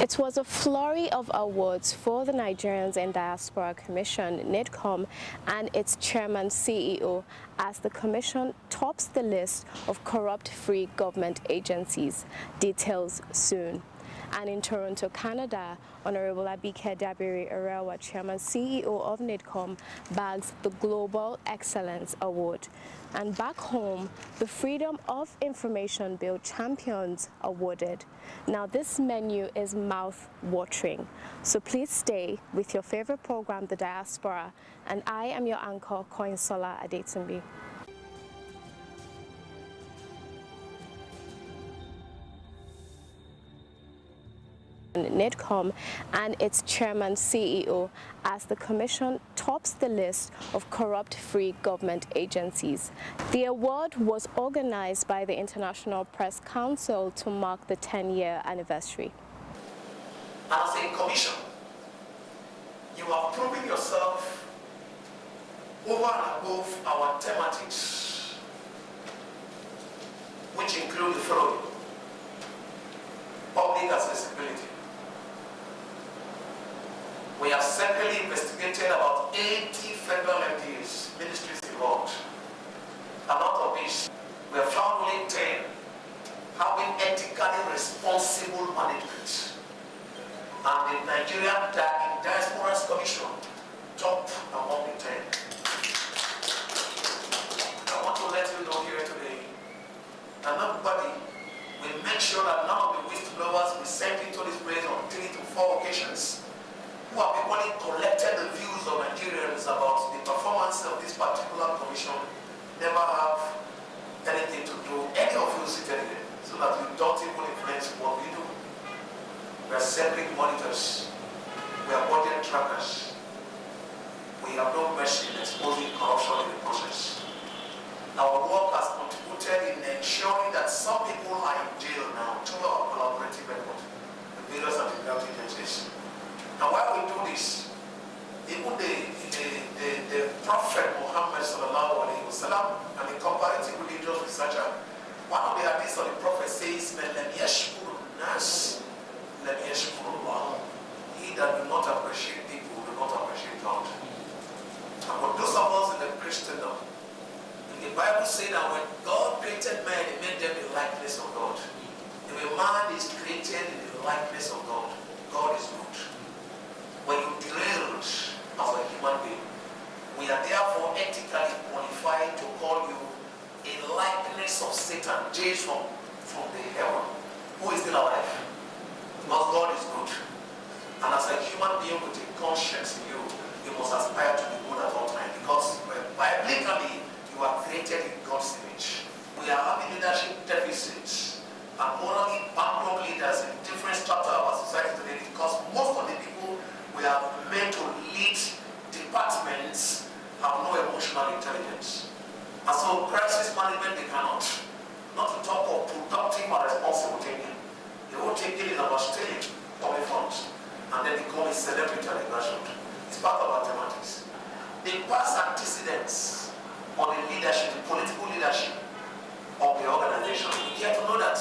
It was a flurry of awards for the Nigerians in Diaspora Commission, NIDCOM, and its chairman CEO, as the commission tops the list of corrupt-free government agencies. Details soon. And in Toronto, Canada, Honorable Abike Dabiri Erewa, Chairman CEO of NIDCOM, bags the Global Excellence Award. And back home, the Freedom of Information Bill champions awarded. Now this menu is mouth-watering, so please stay with your favorite program, The Diaspora, and I am your anchor, Koinsola Adetumbi. NIDCOM and its chairman CEO, as the commission tops the list of corrupt-free government agencies. The award was organized by the International Press Council to mark the 10-year anniversary. As a commission, you have proven yourself over and above our thematics, which include the following: public accessibility. We have separately investigated about 80 federal MDs, ministries involved. And out of this, we have found only 10 having ethically responsible management. And the Nigerian Diaspora Commission top among the 10. I want to let you know here today that nobody will make sure that none of the whistleblowers we sent into this place on 3 to 4 occasions who have equally collected the views of Nigerians about the performance of this particular commission never have anything to do, any of you seated here, so that you don't even influence what we do. We are separate monitors. We are budget trackers. We have no mercy in exposing corruption in the process. Our work has contributed in ensuring that some people are in jail now through our collaborative effort with various anti-graft agencies. And while we do this, even the Prophet Muhammad sallallahu alaihi wasallam, and the comparative religious researcher, one of the hadiths of the Prophet says, "Man lam yashkur nas, lam yashkur Allah." He that will not appreciate people will not appreciate God. And for those of us in the Christendom, the Bible says that when God created man, He made them in the likeness of God. If a man is created in the likeness of God, God is good. When you derailed as a human being, we are therefore ethically qualified to call you a likeness of Satan, Jason from the heaven, who is still alive. Because God is good. And as a human being with a conscience in you, you must aspire to be good at all times. Because biblically, you are created in God's image. We are having leadership deficits and morally bankrupt leaders in different strata of our society today, because most of the people we are meant to lead departments have no emotional intelligence. And so crisis management they cannot. Not to talk of productive and responsible thinking. The whole thinking is about stealing public funds and then become a celebrity and a grassroots. It's part of our thematics. The past antecedents on the leadership, the political leadership of the organization, we get to know that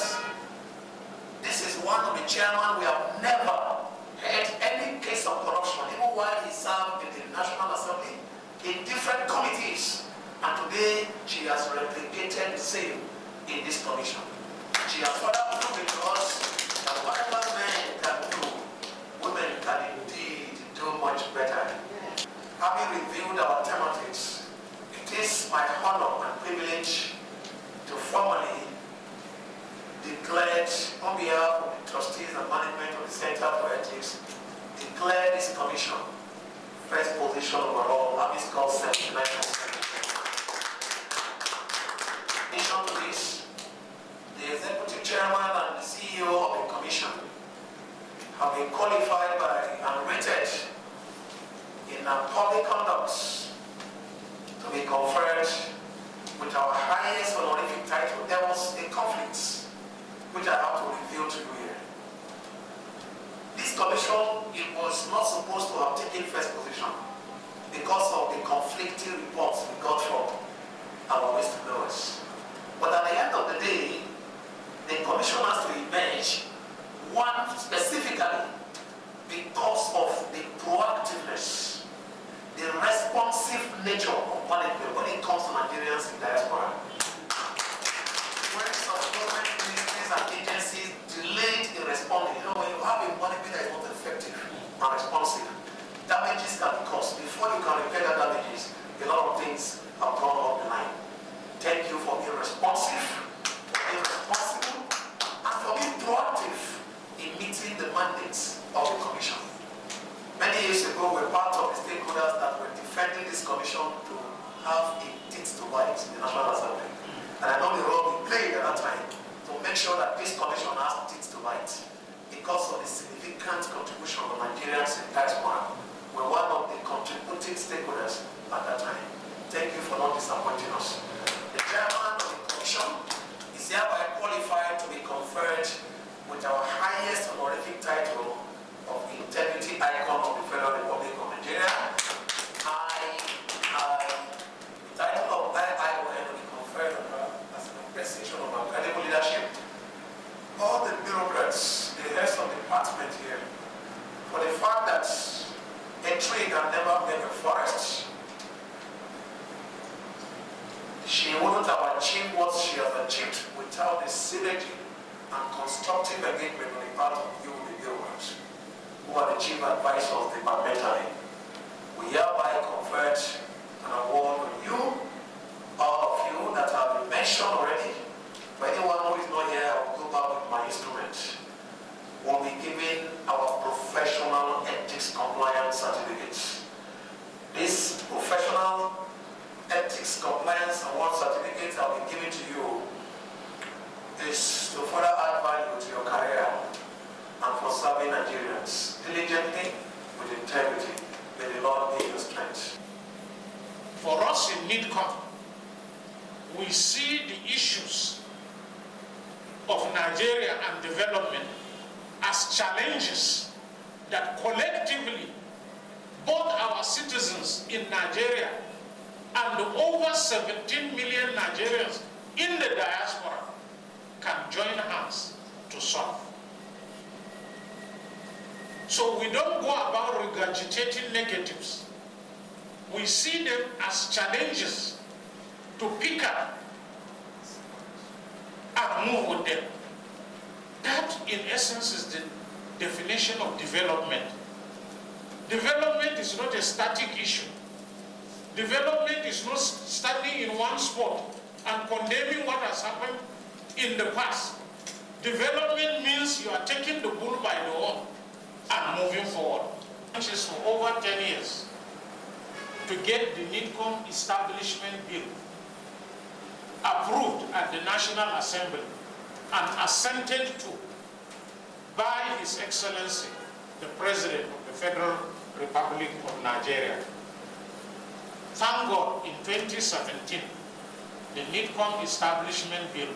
this is one of the chairmen we have never had any case of corruption, even while he served in the National Assembly in different committees. And today, she has replicated the same in this commission. She has further proved to us that whatever men can do, women can indeed do much better. Having reviewed our thematics, it is my honor and privilege to formally declared on behalf of the trustees and management of the Center for Ethics, declare this commission first position overall, having scored 79%. In addition to this, the executive chairman and the CEO of the commission have been qualified by and rated in public conduct to be conferred with our highest honorific title. There was a conflict which I have to reveal to you here. This commission, it was not supposed to have taken first position because of the conflicting reports we got from our whistleblowers. But at the end of the day, the commission has to emerge, one specifically management when it comes to Nigerians in diaspora. When some government ministries and agencies delayed in responding, you know, when you have a management that is not effective and responsive, damages can be caused. Before you can repair the damages, a lot of things have gone off the line. Thank you for being responsive, for being responsible, and for being proactive in meeting the mandates of the Commission. Many years ago, we were part of the stakeholders that were defending this Commission to have a teeth to bite in the National Assembly. And I know the role we played at that time to make sure that this Commission has teeth to bite because of the significant contribution of Nigerians in diaspora. We're one of the contributing stakeholders at that time. Thank you for not disappointing us. The chairman of the Commission is hereby qualified to be conferred with our highest honorific title of Integrity Icon of the Federal Republic of Nigeria. The title of IION will be conferred on her as an appreciation of our credible leadership. All the bureaucrats, the heads of the department here, for the fact that a tree can never make a forest. She wouldn't have achieved what she has achieved without the synergy and constructive engagement on the part of you, the bureaucrats, who are the chief advisors departmentally. We hereby conferred an award on you, all of you that have been mentioned already. For anyone who is not here, I will go back with my instrument. We'll be giving our professional ethics compliance certificates. This professional ethics compliance award certificate I'll be giving to you is to further add value to your career and for serving Nigerians diligently with integrity. May the Lord give you strength. For us in NIDCOM, we see the issues of Nigeria and development as challenges that collectively both our citizens in Nigeria and the over 17 million Nigerians in the diaspora can join hands to solve. So we don't go about regurgitating negatives. We see them as challenges to pick up and move with them. That, in essence, is the definition of development. Development is not a static issue. Development is not standing in one spot and condemning what has happened in the past. Development means you are taking the bull by the horn and moving forward. Which is for over 10 years to get the NIDCOM establishment bill approved at the National Assembly and assented to by His Excellency, the President of the Federal Republic of Nigeria. Thank God, in 2017, the NIDCOM establishment bill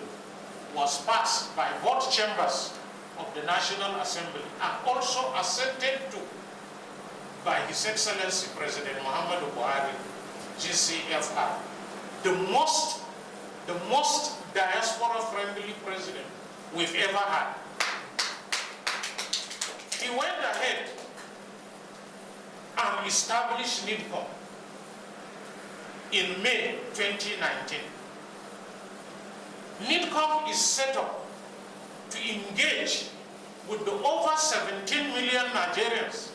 was passed by both chambers of the National Assembly and also assented to by His Excellency President Muhammadu Buhari, GCFR, the most diaspora-friendly president we've ever had. He went ahead and established NIDCOM in May 2019. NIDCOM is set up to engage with the over 17 million Nigerians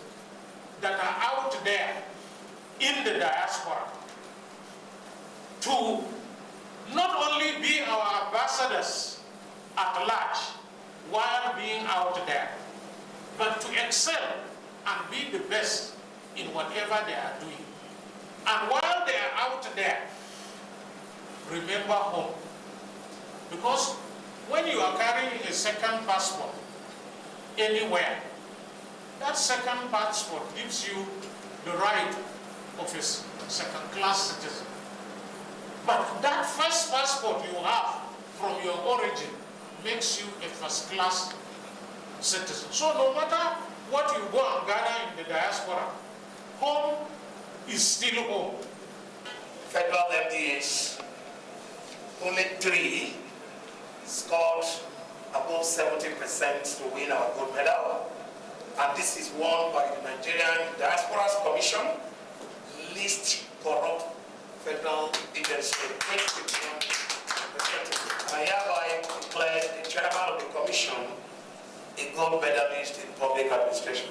that are out there in the diaspora to not only be our ambassadors at large while being out there, but to excel and be the best in whatever they are doing. And while they are out there, remember home. Because when you are carrying a second passport anywhere, that second passport gives you the right of a second-class citizen. But that first passport you have from your origin makes you a first-class citizen. So no matter what you go and gather in the diaspora, home is still home. Federal MDAs, only 3 scored above 70% to win our gold medal. And this is won by the Nigerian Diaspora's Commission, least corrupt federal agency, I hereby declare the chairman of the commission a gold medalist in public administration.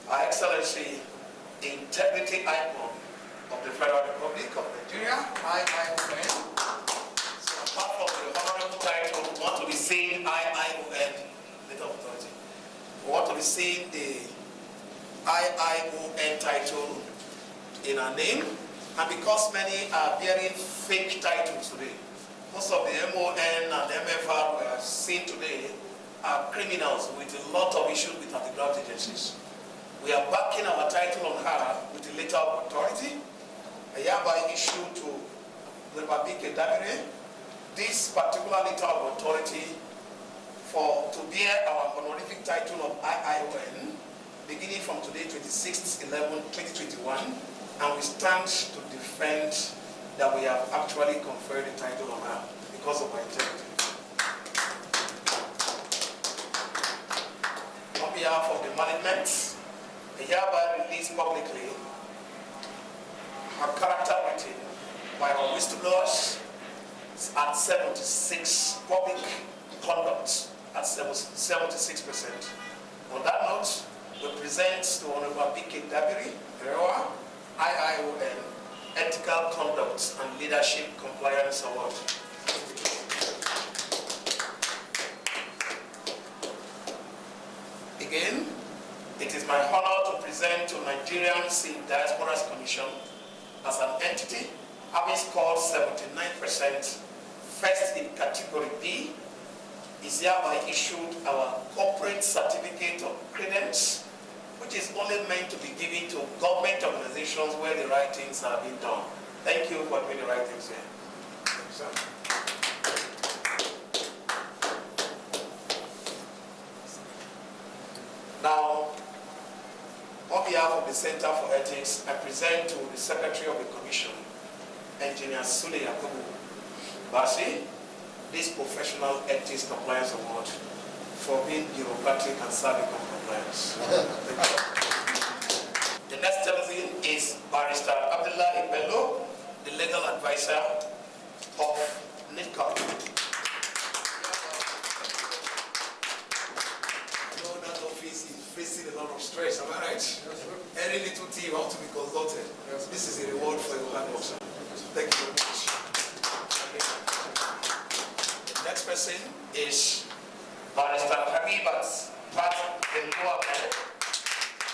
Her Excellency, the integrity icon of the Federal Republic of Nigeria, IION. So apart from the honorable title, we want to be seeing IION, letter of authority. We want to be seeing the IION title in our name, and because many are bearing fake titles today, most of the MON and MFR we are seeing today are criminals with a lot of issues with anti-graft agencies. We are backing our title on her with a letter of authority, a hereby issued to Rebabike Dabire. This particular letter of authority to bear our honorific title of IION, beginning from today, 26/11/2021, and we stand to defend that we have actually conferred the title on her because of our integrity. On behalf of the management, I hereby release publicly her character rating by our whistleblowers at 76, public conduct at 76%. On that note, we present to Honorable Bike Dabiri, IION, Ethical Conduct and Leadership Compliance Award. Again, it is my honor to present to Nigerian Diaspora's Commission as an entity having scored 79%, first in category B, is hereby issued our corporate certificate of credence, which is only meant to be given to government organizations where the right things are being done. Thank you for doing the right things here. Now, on behalf of the Center for Ethics, I present to the Secretary of the Commission, Engineer Sule Yakubu Basi, this Professional Ethics Compliance Award for being bureaucratic and serving compliance. The next person is Barrister Abdullahi Bello, the legal advisor of NIDCOM. I know that office is facing a lot of stress, am I right? Any little thing you have to be consulted. This is a reward for your hard work, sir. Thank you very much. The next person is Barrister Habibat Pat Benduabe,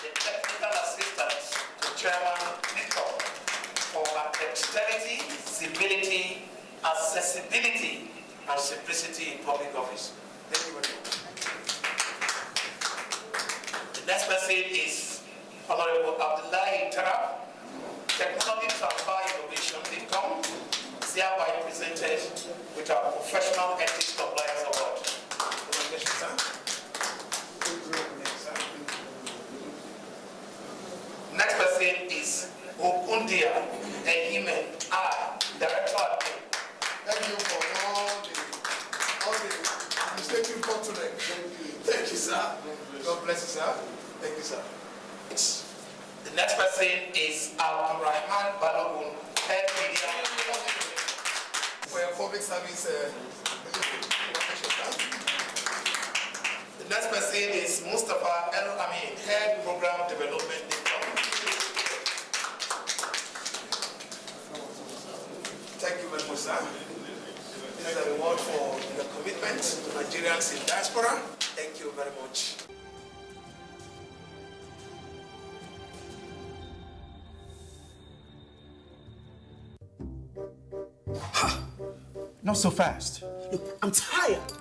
the technical assistant to Chairman NIDCOM for her dexterity, civility, accessibility, and simplicity in public office. Thank you very much. The next person is Honorable Abdullahi Tarab, Technology Transfer Innovation NIDCOM, is hereby presented with our Professional Ethics Compliance Award. Congratulations, sir. Next person is Okundia Ehime, Director Admin. Thank you for all the mistakes you've come today. Thank you, sir. God bless you, sir. Thank you, sir. The next person is Abdurrahman Balogun, Head Media. For your public service. The next person is Mustafa El Amin, Head Program Development. Thank you very much, sir. This is a reward for your commitment to Nigerians in diaspora. Thank you very much. Not so fast. Look, I'm tired.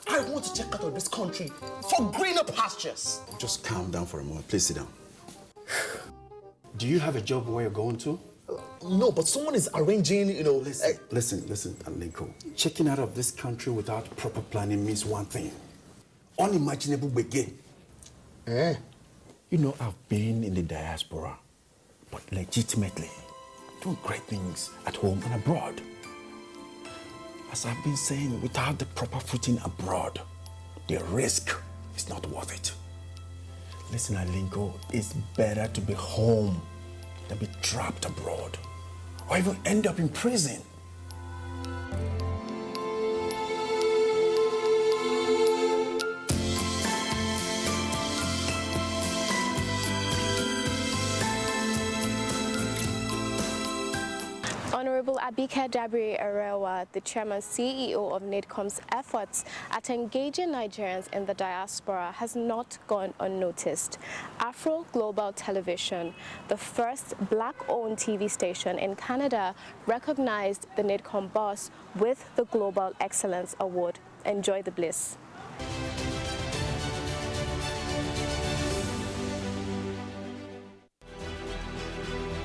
I want to check out of this country for greener pastures. Just calm down for a moment. Please sit down. Do you have a job where you're going to? No, but someone is arranging, Listen, Alinko. Checking out of this country without proper planning means one thing. Unimaginable begin. You know, I've been in the diaspora, but legitimately doing great things at home and abroad. As I've been saying, without the proper footing abroad, the risk is not worth it. Listen, Alinko, it's better to be home than be trapped abroad or even end up in prison. Honorable Abike Dabiri-Arewa, the Chairman CEO of NIDCOM's efforts at engaging Nigerians in the diaspora has not gone unnoticed. Afro Global Television, the first black-owned TV station in Canada, recognized the NIDCOM boss with the Global Excellence Award. Enjoy the bliss.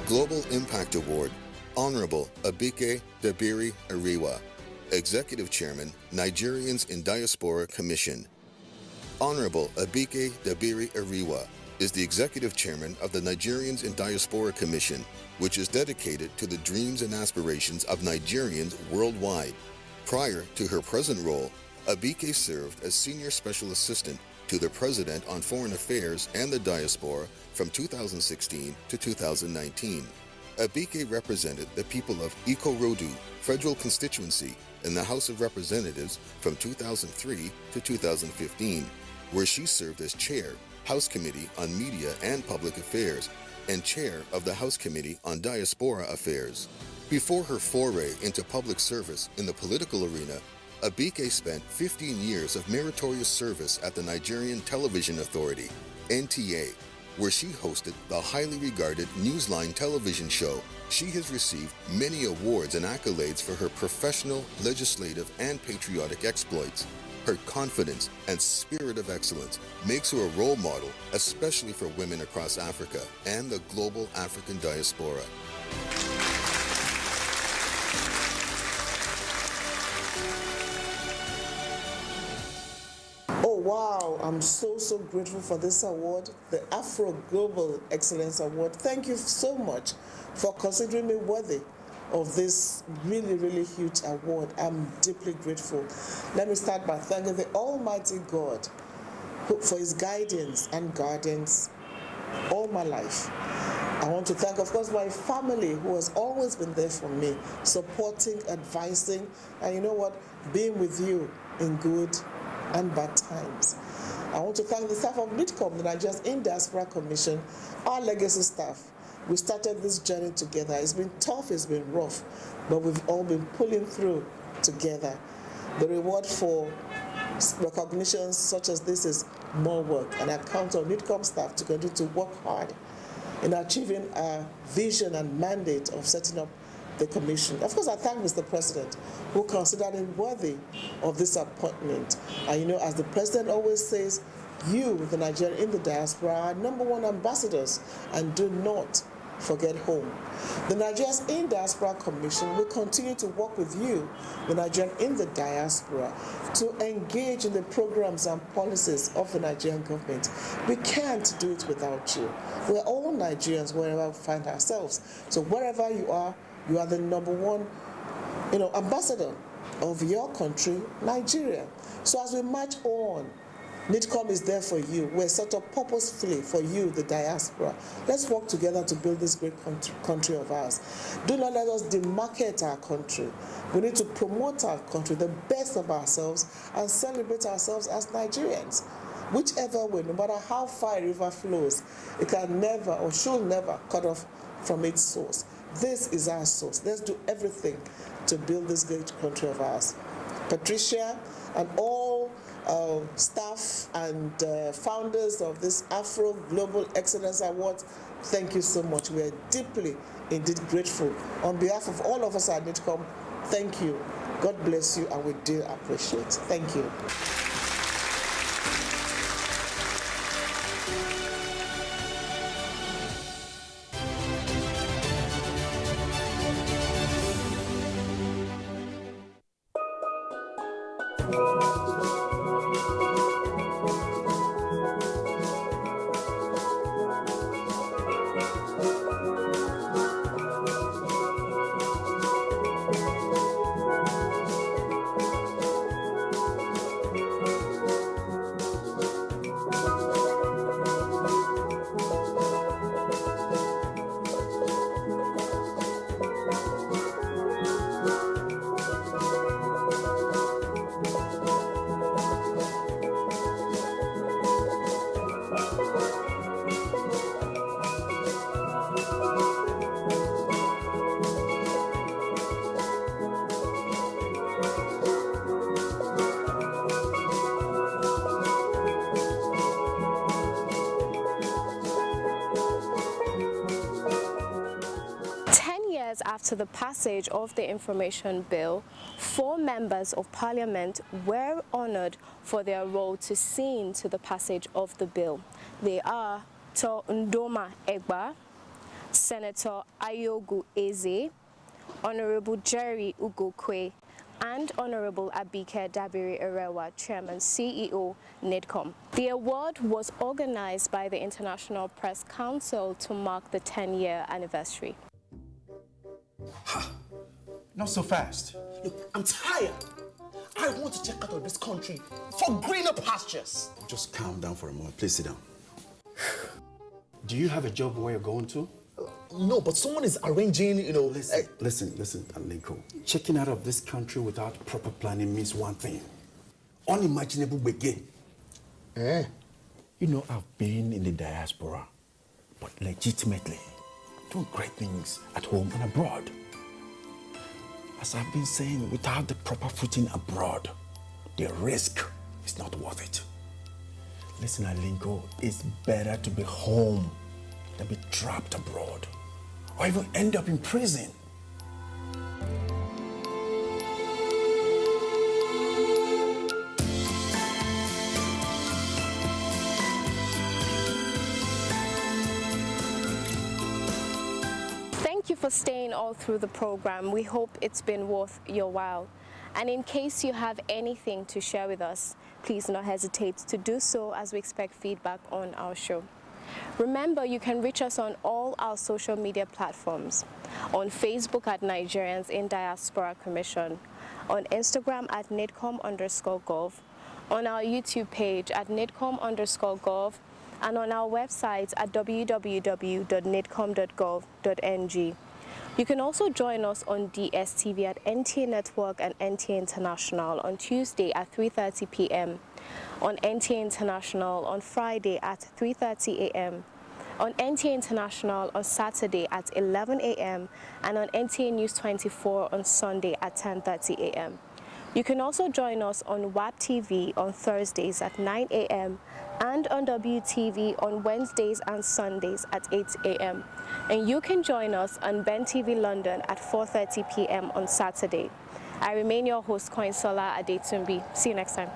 Global Impact Award, Honorable Abike Dabiri-Arewa, Executive Chairman, Nigerians in Diaspora Commission. Honorable Abike Dabiri-Arewa is the Executive Chairman of the Nigerians in Diaspora Commission, which is dedicated to the dreams and aspirations of Nigerians worldwide. Prior to her present role, Abike served as Senior Special Assistant to the President on Foreign Affairs and the Diaspora from 2016 to 2019. Abike represented the people of Ikorodu Federal Constituency in the House of Representatives from 2003 to 2015, where she served as Chair, House Committee on Media and Public Affairs, and Chair of the House Committee on Diaspora Affairs. Before her foray into public service in the political arena, Abike spent 15 years of meritorious service at the Nigerian Television Authority, NTA, where she hosted the highly regarded Newsline television show. She has received many awards and accolades for her professional, legislative, and patriotic exploits. Her confidence and spirit of excellence makes her a role model, especially for women across Africa and the global African diaspora. Wow, I'm so grateful for this award, the Afro Global Excellence Award. Thank you so much for considering me worthy of this really huge award. I'm deeply grateful. Let me start by thanking the Almighty God for his guidance and guidance all my life. I want to thank, of course, my family who has always been there for me, supporting, advising, and you know what, being with you in good and bad times. I want to thank the staff of NIDCOM, the Nigerians in Diaspora Commission, our legacy staff. We started this journey together. It's been tough, it's been rough, but we've all been pulling through together. The reward for recognitions such as this is more work, and I count on NIDCOM staff to continue to work hard in achieving our vision and mandate of setting up the commission. Of course, I thank Mr. President, who considered him worthy of this appointment. And you know, as the President always says, you, the Nigerian in the diaspora, are #1 ambassadors, and do not forget home. The Nigerians in Diaspora Commission will continue to work with you, the Nigerian in the diaspora, to engage in the programs and policies of the Nigerian government. We can't do it without you. We're all Nigerians wherever we find ourselves. So wherever you are the #1, ambassador of your country, Nigeria. So as we march on, NIDCOM is there for you. We're set up purposefully for you, the diaspora. Let's work together to build this great country of ours. Do not let us demarket our country. We need to promote our country, the best of ourselves, and celebrate ourselves as Nigerians. Whichever way, no matter how far a river flows, it can never or should never cut off from its source. This is our source. Let's do everything to build this great country of ours. Patricia and all staff and founders of this Afro Global Excellence Award, thank you so much. We are deeply, indeed grateful. On behalf of all of us at NIDCOM, thank you. God bless you, and we do appreciate. Thank you. that after the passage of the Information Bill, 4 members of Parliament were honored for their role to see to the passage of the bill. They are To Ndoma Egba, Senator Ayogu Eze, Honorable Jerry Ugokwe, and Honorable Abike Dabiri Erewa, Chairman CEO, NIDCOM. The award was organized by the International Press Council to mark the 10-year anniversary. Ha! Not so fast. Look, I'm tired. I want to check out of this country for greener pastures. Just calm down for a moment. Please sit down. Do you have a job where you're going to? No, but someone is arranging, Listen, Ntalive. Checking out of this country without proper planning means one thing. Unimaginable begin. You know, I've been in the diaspora, but legitimately doing great things at home and abroad. As I've been saying, without the proper footing abroad, the risk is not worth it. Listen, Ntalive, it's better to be home than be trapped abroad, or even end up in prison. Thank you for staying all through the program. We hope it's been worth your while. And in case you have anything to share with us, please do not hesitate to do so as we expect feedback on our show. Remember, you can reach us on all our social media platforms. On Facebook at Nigerians in Diaspora Commission, on Instagram at NIDCOM_gov, on our YouTube page at NIDCOM_gov, and on our website at www.nidcom.gov.ng. You can also join us on DSTV at NTA Network and NTA International on Tuesday at 3:30 p.m., on NTA International on Friday at 3:30 a.m., on NTA International on Saturday at 11 a.m., and on NTA News 24 on Sunday at 10:30 a.m. You can also join us on WAP TV on Thursdays at 9 a.m. and on WTV on Wednesdays and Sundays at 8 a.m. And you can join us on Ben TV London at 4:30 p.m. on Saturday. I remain your host, Koinsola Adetumbi. See you next time.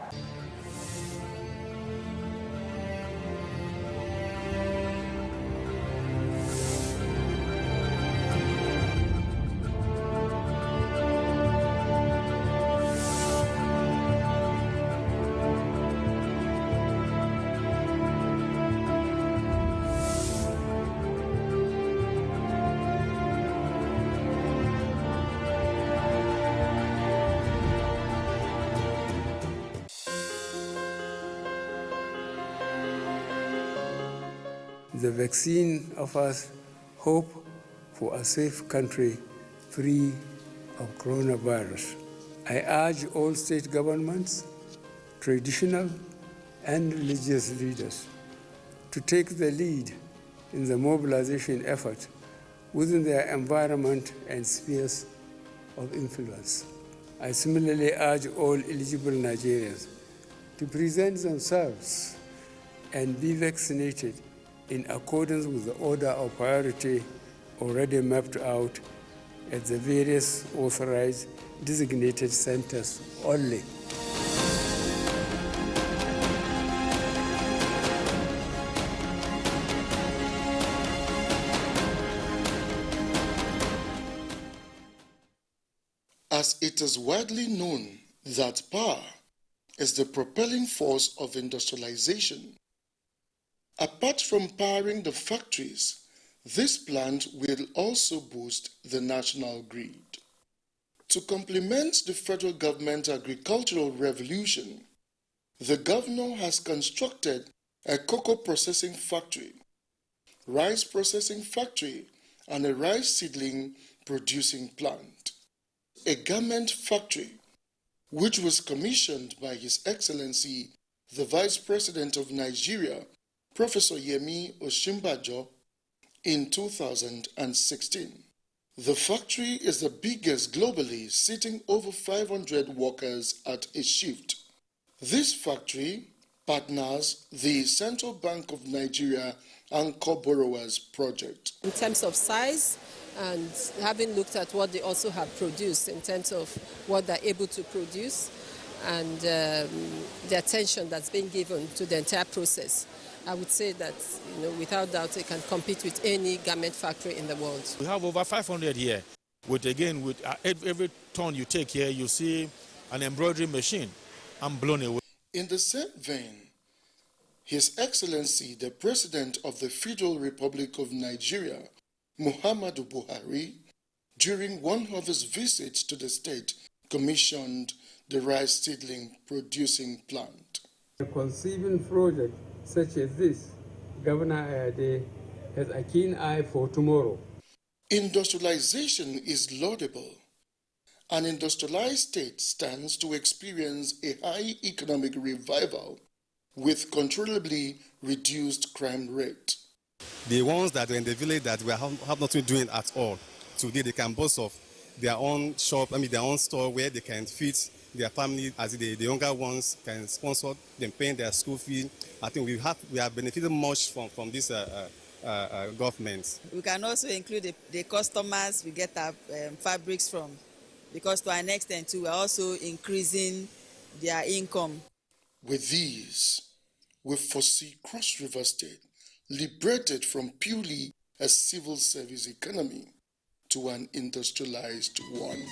The vaccine offers hope for a safe country free of coronavirus. I urge all state governments, traditional and religious leaders to take the lead in the mobilization effort within their environment and spheres of influence. I similarly urge all eligible Nigerians to present themselves and be vaccinated in accordance with the order of priority already mapped out at the various authorized designated centers only. As it is widely known that power is the propelling force of industrialization, apart from powering the factories, this plant will also boost the national grid. To complement the federal government agricultural revolution, the governor has constructed a cocoa processing factory, rice processing factory, and a rice seedling producing plant. A garment factory, which was commissioned by His Excellency, the Vice President of Nigeria, Professor Yemi Osinbajo, in 2016. The factory is the biggest globally, seating over 500 workers at a shift. This factory partners the Central Bank of Nigeria Anchor Borrowers project. In terms of size, and having looked at what they also have produced in terms of what they're able to produce and the attention that's been given to the entire process, I would say that, without doubt, it can compete with any garment factory in the world. We have over 500 here. With every turn you take here, you see an embroidery machine. I'm blown away. In the same vein, His Excellency, the President of the Federal Republic of Nigeria, Muhammadu Buhari, during one of his visits to the state, commissioned the rice seedling producing plant. A conceiving project such as this, Governor Ayade has a keen eye for tomorrow. Industrialization is laudable. An industrialized state stands to experience a high economic revival with controllably reduced crime rate. The ones that are in the village that we have nothing doing at all, today they can boast of their own shop, their own store where they can feed their family, as the younger ones can sponsor them paying their school fee. I think we have benefited much from this government. We can also include the customers we get our fabrics from, because to an extent too, we are also increasing their income. With these, we foresee Cross River State liberated from purely a civil service economy to an industrialized one.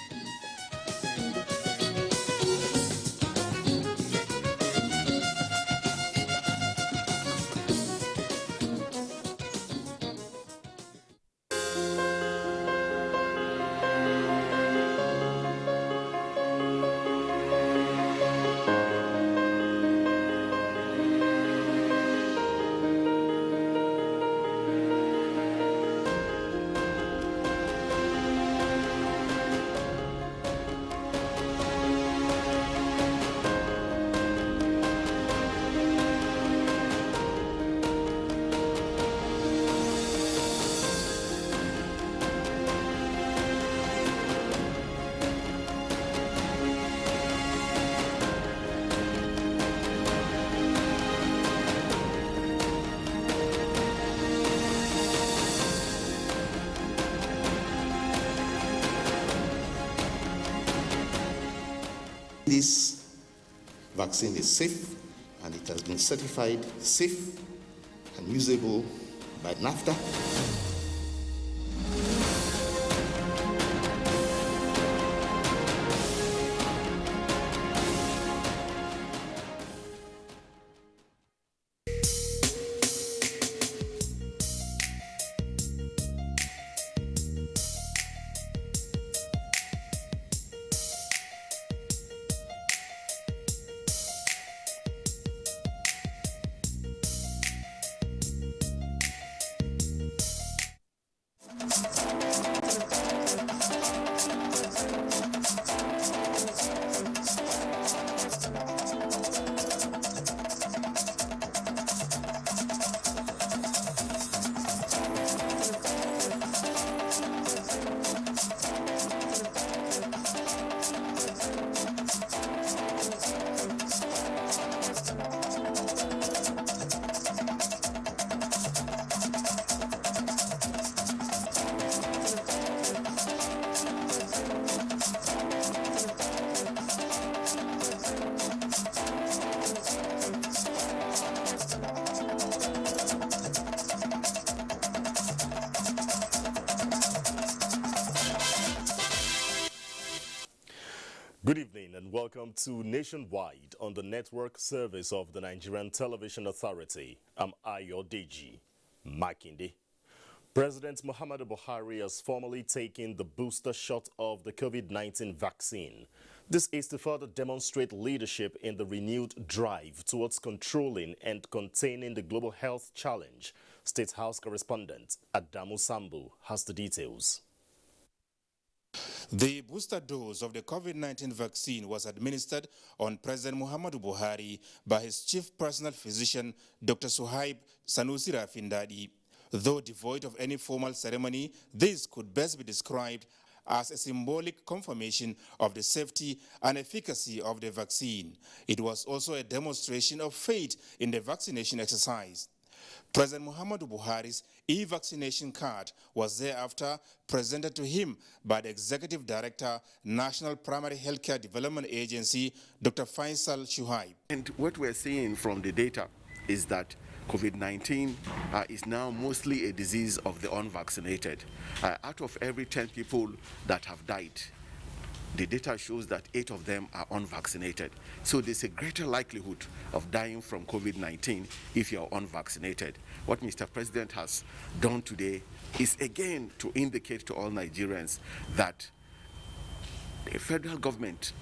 This vaccine is safe, and it has been certified safe and usable by NAFTA. Good evening and welcome to Nationwide on the network service of the Nigerian Television Authority. I'm Ayodeji Makinde. President Muhammadu Buhari has formally taken the booster shot of the COVID-19 vaccine. This is to further demonstrate leadership in the renewed drive towards controlling and containing the global health challenge. State House correspondent Adamu Sambu has the details. The booster dose of the COVID-19 vaccine was administered on President Muhammadu Buhari by his chief personal physician, Dr. Suhaib Sanusi Rafindadi. Though devoid of any formal ceremony, this could best be described as a symbolic confirmation of the safety and efficacy of the vaccine. It was also a demonstration of faith in the vaccination exercise. President Muhammadu Buhari's e-vaccination card was thereafter presented to him by the Executive Director, National Primary Healthcare Development Agency, Dr. Faisal Shuaib. And what we're seeing from the data is that COVID-19 is now mostly a disease of the unvaccinated. Out of every 10 people that have died, the data shows that 8 of them are unvaccinated. So there's a greater likelihood of dying from COVID-19 if you're unvaccinated. What Mr. President has done today is again to indicate to all Nigerians that the federal government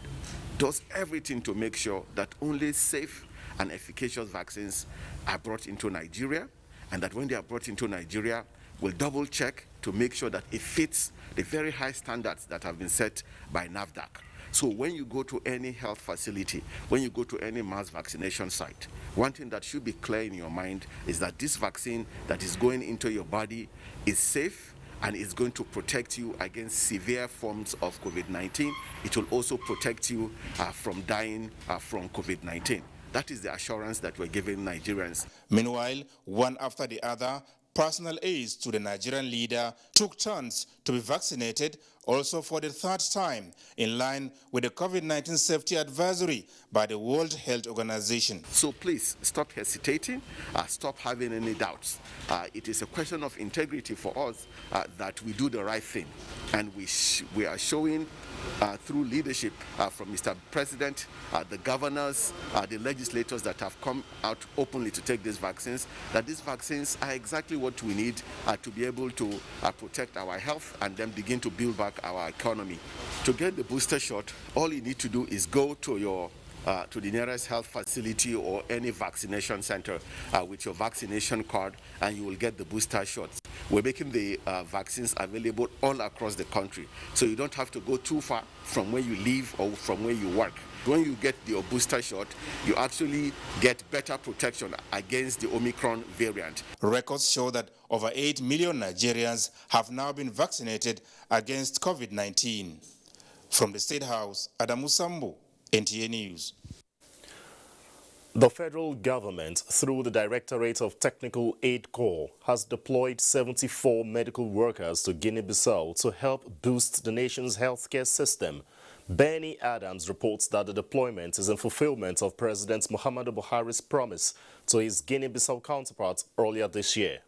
does everything to make sure that only safe and efficacious vaccines are brought into Nigeria, and that when they are brought into Nigeria, we'll double check to make sure that it fits the very high standards that have been set by NAVDAC. So when you go to any health facility, when you go to any mass vaccination site, one thing that should be clear in your mind is that this vaccine that is going into your body is safe and is going to protect you against severe forms of COVID-19. It will also protect you from dying from COVID-19. That is the assurance that we're giving Nigerians. Meanwhile, one after the other, personal aides to the Nigerian leader took turns to be vaccinated, also for the 3rd time, in line with the COVID-19 safety advisory by the World Health Organization. So please stop hesitating, stop having any doubts. It is a question of integrity for us that we do the right thing, and we are showing through leadership from Mr. President, the governors, the legislators that have come out openly to take these vaccines, that these vaccines are exactly what we need to be able to protect our health and then begin to build back our economy. To get the booster shot, all you need to do is go to your to the nearest health facility or any vaccination center with your vaccination card, and you will get the booster shots. We're making the vaccines available all across the country, so you don't have to go too far from where you live or from where you work. When you get your booster shot, you actually get better protection against the Omicron variant. Records show that over 8 million Nigerians have now been vaccinated against COVID-19. From the State House, Adamu Sambo, NTA News. The federal government, through the Directorate of Technical Aid Corps, has deployed 74 medical workers to Guinea-Bissau to help boost the nation's healthcare system. Benny Adams reports that the deployment is in fulfillment of President Muhammadu Buhari's promise to his Guinea-Bissau counterpart earlier this year.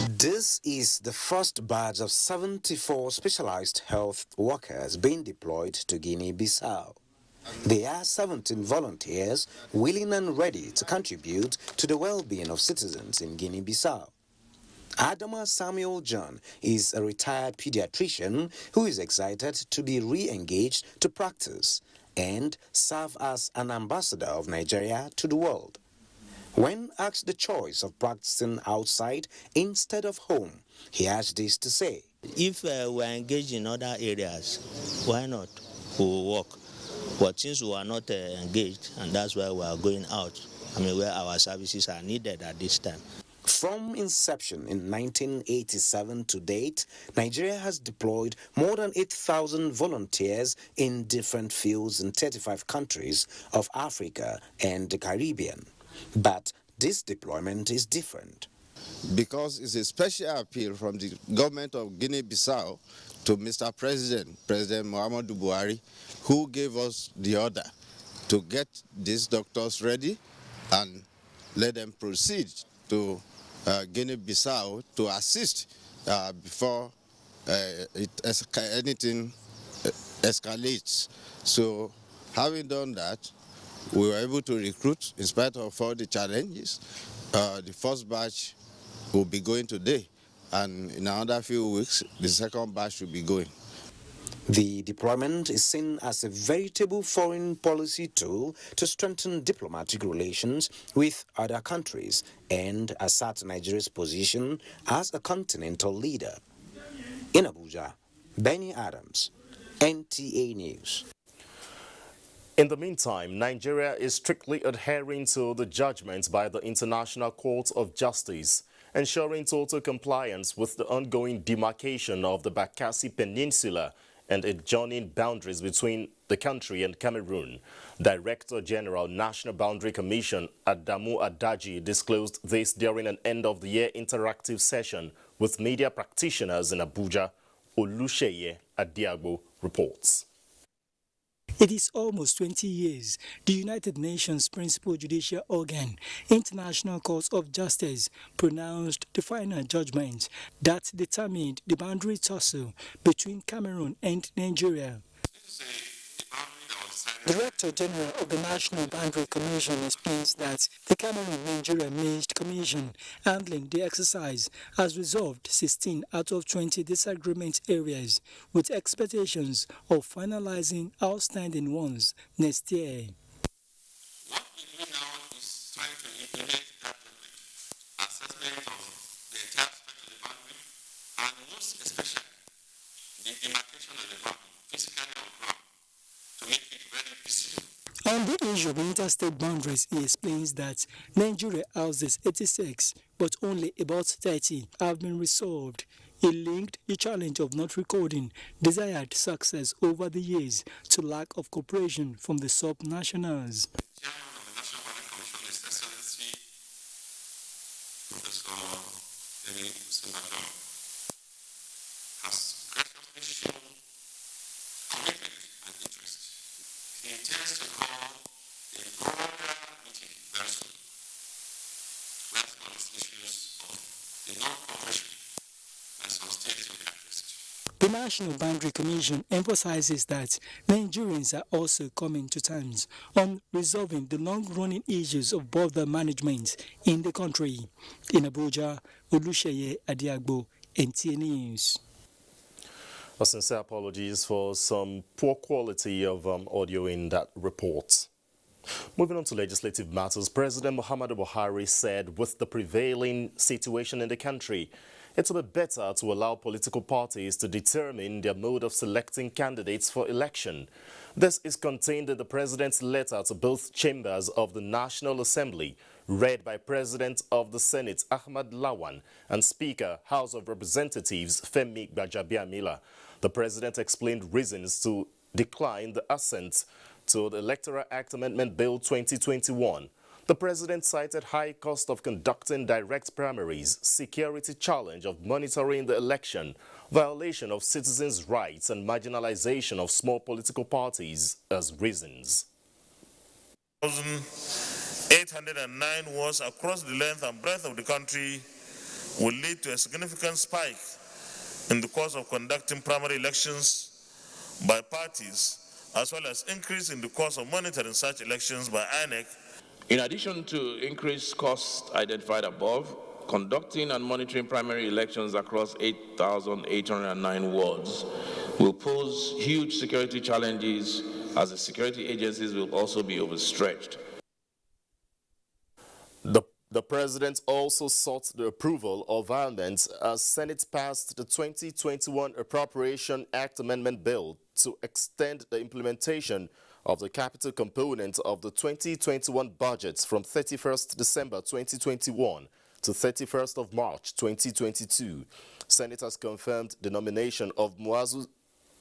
This is the first batch of 74 specialized health workers being deployed to Guinea-Bissau. They are 17 volunteers willing and ready to contribute to the well-being of citizens in Guinea-Bissau. Adama Samuel John is a retired pediatrician who is excited to be re-engaged to practice and serve as an ambassador of Nigeria to the world. When asked the choice of practicing outside instead of home, he has this to say. If we're engaged in other areas, why not? We'll work. But since we are not engaged, and that's why we are going out, where our services are needed at this time. From inception in 1987 to date, Nigeria has deployed more than 8,000 volunteers in different fields in 35 countries of Africa and the Caribbean. But this deployment is different. Because it's a special appeal from the government of Guinea-Bissau to Mr. President, President Muhammadu Buhari, who gave us the order to get these doctors ready and let them proceed to Guinea-Bissau to assist before anything escalates. So having done that, we were able to recruit in spite of all the challenges. The first batch will be going today, and in another few weeks, the second batch will be going. The deployment is seen as a veritable foreign policy tool to strengthen diplomatic relations with other countries and assert Nigeria's position as a continental leader. In Abuja, Benny Adams, NTA News. In the meantime, Nigeria is strictly adhering to the judgments by the International Court of Justice, ensuring total compliance with the ongoing demarcation of the Bakassi Peninsula and adjoining boundaries between the country and Cameroon. Director General National Boundary Commission Adamu Adaji disclosed this during an end-of-the-year interactive session with media practitioners in Abuja. Olusheye Adiagbo reports. It is almost 20 years the United Nations principal judicial organ, International Court of Justice, pronounced the final judgment that determined the boundary tussle between Cameroon and Nigeria. Director General of the National Boundary Commission explains that the Cameroon-Nigeria Mixed Commission handling the exercise has resolved 16 out of 20 disagreement areas, with expectations of finalizing outstanding ones next year. What we do now is trying to implement that assessment of the entire spectrum of the boundary, and most especially the demarcation of the boundary, physically on ground, to make it very visible. On the issue of interstate boundaries, he explains that Nigeria houses 86, but only about 30 have been resolved. He linked the challenge of not recording desired success over the years to lack of cooperation from the sub-nationals. Has graciously shown commitment and interest. He intends to call a broader meeting very soon, where some of these issues of the non-cooperation and some states will be addressed. The National Boundary Commission emphasizes that Nigerians are also coming to terms on resolving the long-running issues of border management in the country. In Abuja, Olusheye Adiagbo, NTA News. A sincere apologies for some poor quality of audio in that report. Moving on to legislative matters, President Muhammadu Buhari said with the prevailing situation in the country, it will be better to allow political parties to determine their mode of selecting candidates for election. This is contained in the President's letter to both chambers of the National Assembly, read by President of the Senate Ahmad Lawan and Speaker House of Representatives Femi Gbajabiamila. The President explained reasons to decline the assent to the Electoral Act Amendment Bill 2021. The President cited high cost of conducting direct primaries, security challenge of monitoring the election, violation of citizens' rights and marginalization of small political parties as reasons. 809 wards across the length and breadth of the country will lead to a significant spike in the cost of conducting primary elections by parties, as well as increase in the cost of monitoring such elections by INEC. In addition to increased costs identified above, conducting and monitoring primary elections across 8,809 wards will pose huge security challenges, as the security agencies will also be overstretched. The President also sought the approval of amendments as Senate passed the 2021 Appropriation Act Amendment Bill to extend the implementation of the capital component of the 2021 budget from 31st December 2021 to 31st of March 2022. Senators confirmed the nomination of Muazu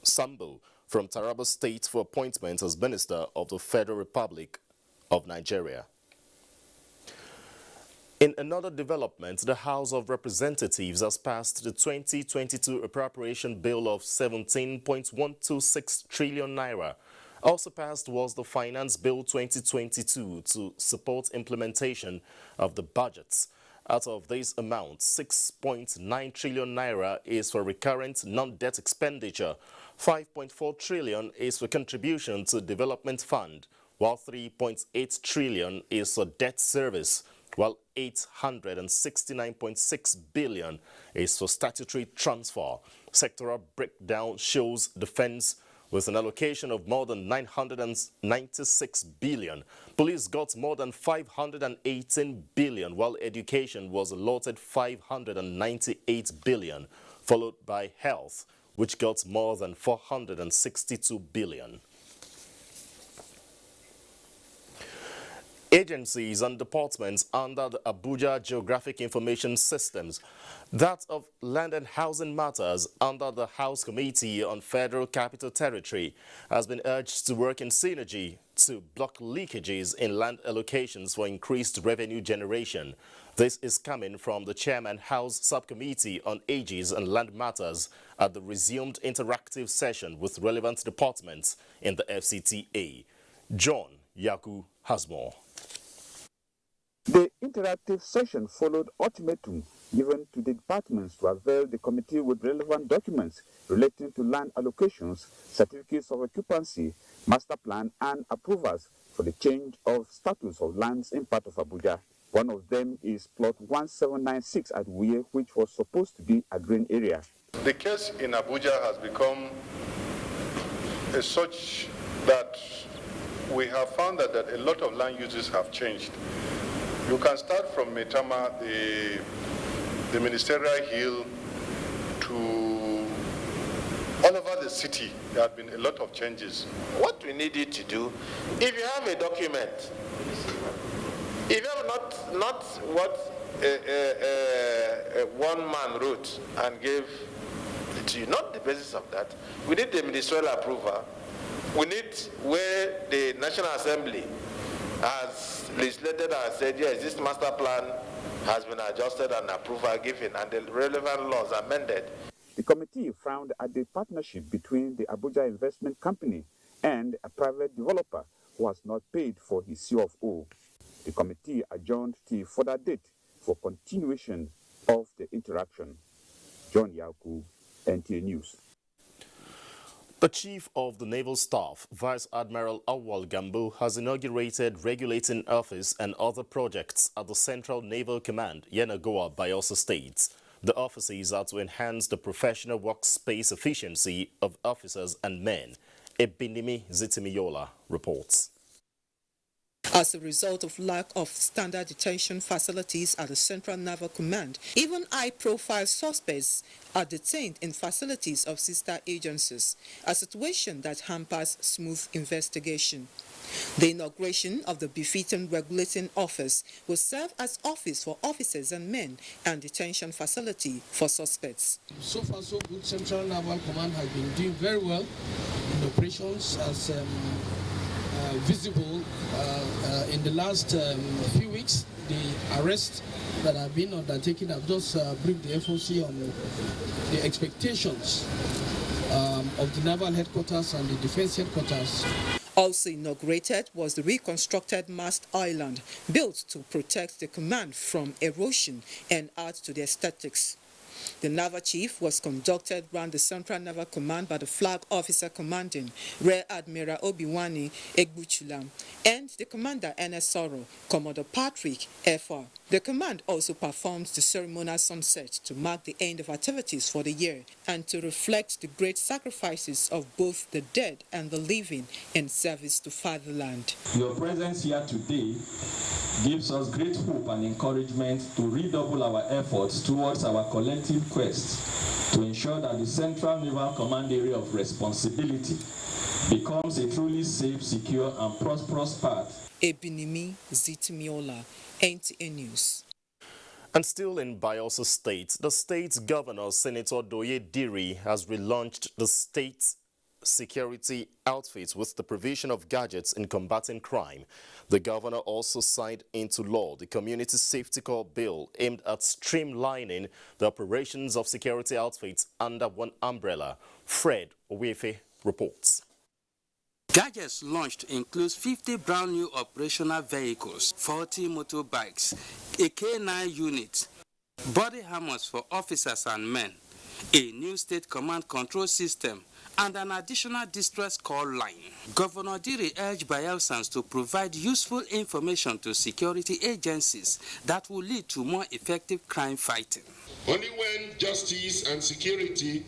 Sambo from Taraba State for appointment as Minister of the Federal Republic of Nigeria. In another development, the House of Representatives has passed the 2022 Appropriation Bill of 17.126 trillion naira. Also passed was the Finance Bill 2022 to support implementation of the budgets. Out of this amount, 6.9 trillion naira is for recurrent non-debt expenditure, 5.4 trillion is for contribution to development fund, while 3.8 trillion is for debt service, while 869.6 billion is for statutory transfer. Sectoral breakdown shows defense with an allocation of more than 996 billion. Police got more than 518 billion, while education was allotted 598 billion, followed by health, which got more than 462 billion. Agencies and departments under the Abuja Geographic Information Systems, that of Land and Housing Matters under the House Committee on Federal Capital Territory, has been urged to work in synergy to block leakages in land allocations for increased revenue generation. This is coming from the Chairman House Subcommittee on Ages and Land Matters at the resumed interactive session with relevant departments in the FCTA. John Yaku has more. The interactive session followed ultimatum given to the departments to avail the committee with relevant documents relating to land allocations, certificates of occupancy, master plan, and approvals for the change of status of lands in part of Abuja. One of them is plot 1796 at Wuye, which was supposed to be a green area. The case in Abuja has become such that we have found that a lot of land uses have changed. You can start from Metama, the ministerial hill, to all over the city. There have been a lot of changes. What we need you to do, if you have a document, if you have not what one man wrote and gave it to you, not the basis of that, we need the ministerial approval. We need where the National Assembly has legislated and said, yes, this master plan has been adjusted and approval given and the relevant laws amended. The committee frowned at the partnership between the Abuja Investment Company and a private developer who has not paid for his C of O. The committee adjourned to further date for continuation of the interaction. John Yaku, NTA News. The Chief of the Naval Staff, Vice Admiral Awal Gambo, has inaugurated Regulating Office and other projects at the Central Naval Command, Yenagoa, Bayelsa State. The offices are to enhance the professional workspace efficiency of officers and men. Ebinimi Zitimiyola reports. As a result of lack of standard detention facilities at the Central Naval Command, even high-profile suspects are detained in facilities of sister agencies, a situation that hampers smooth investigation. The inauguration of the befitting Regulating Office will serve as office for officers and men and detention facility for suspects. So far so good. Central Naval Command has been doing very well in operations as visible in the last few weeks. The arrests that have been undertaken have just briefed the FOC on the expectations of the Naval Headquarters and the Defense Headquarters. Also inaugurated was the reconstructed mast island, built to protect the command from erosion and add to the aesthetics. The Naval Chief was conducted round the Central Naval Command by the Flag Officer Commanding, Rear Admiral Obiwani Egbuchulam, and the Commander NSRO, Commodore Patrick F.R. The command also performed the ceremonial sunset to mark the end of activities for the year and to reflect the great sacrifices of both the dead and the living in service to fatherland. Your presence here today gives us great hope and encouragement to redouble our efforts towards our collective quest to ensure that the Central Naval Command area of responsibility becomes a truly safe, secure, and prosperous path. Ebinimi Zitimiola, NTA News. And still in Bayelsa State, the state's governor, Senator Doye Diri, has relaunched the state's security outfits with the provision of gadgets in combating crime. The governor also signed into law the Community Safety Corps bill aimed at streamlining the operations of security outfits under one umbrella. Fred Owefe reports. Gadgets launched includes 50 brand new operational vehicles, 40 motorbikes, a K9 unit, body hammers for officers and men, a new state command control system, and an additional distress call line. Governor Diri urged Bayelsans to provide useful information to security agencies that will lead to more effective crime fighting. Only when justice and security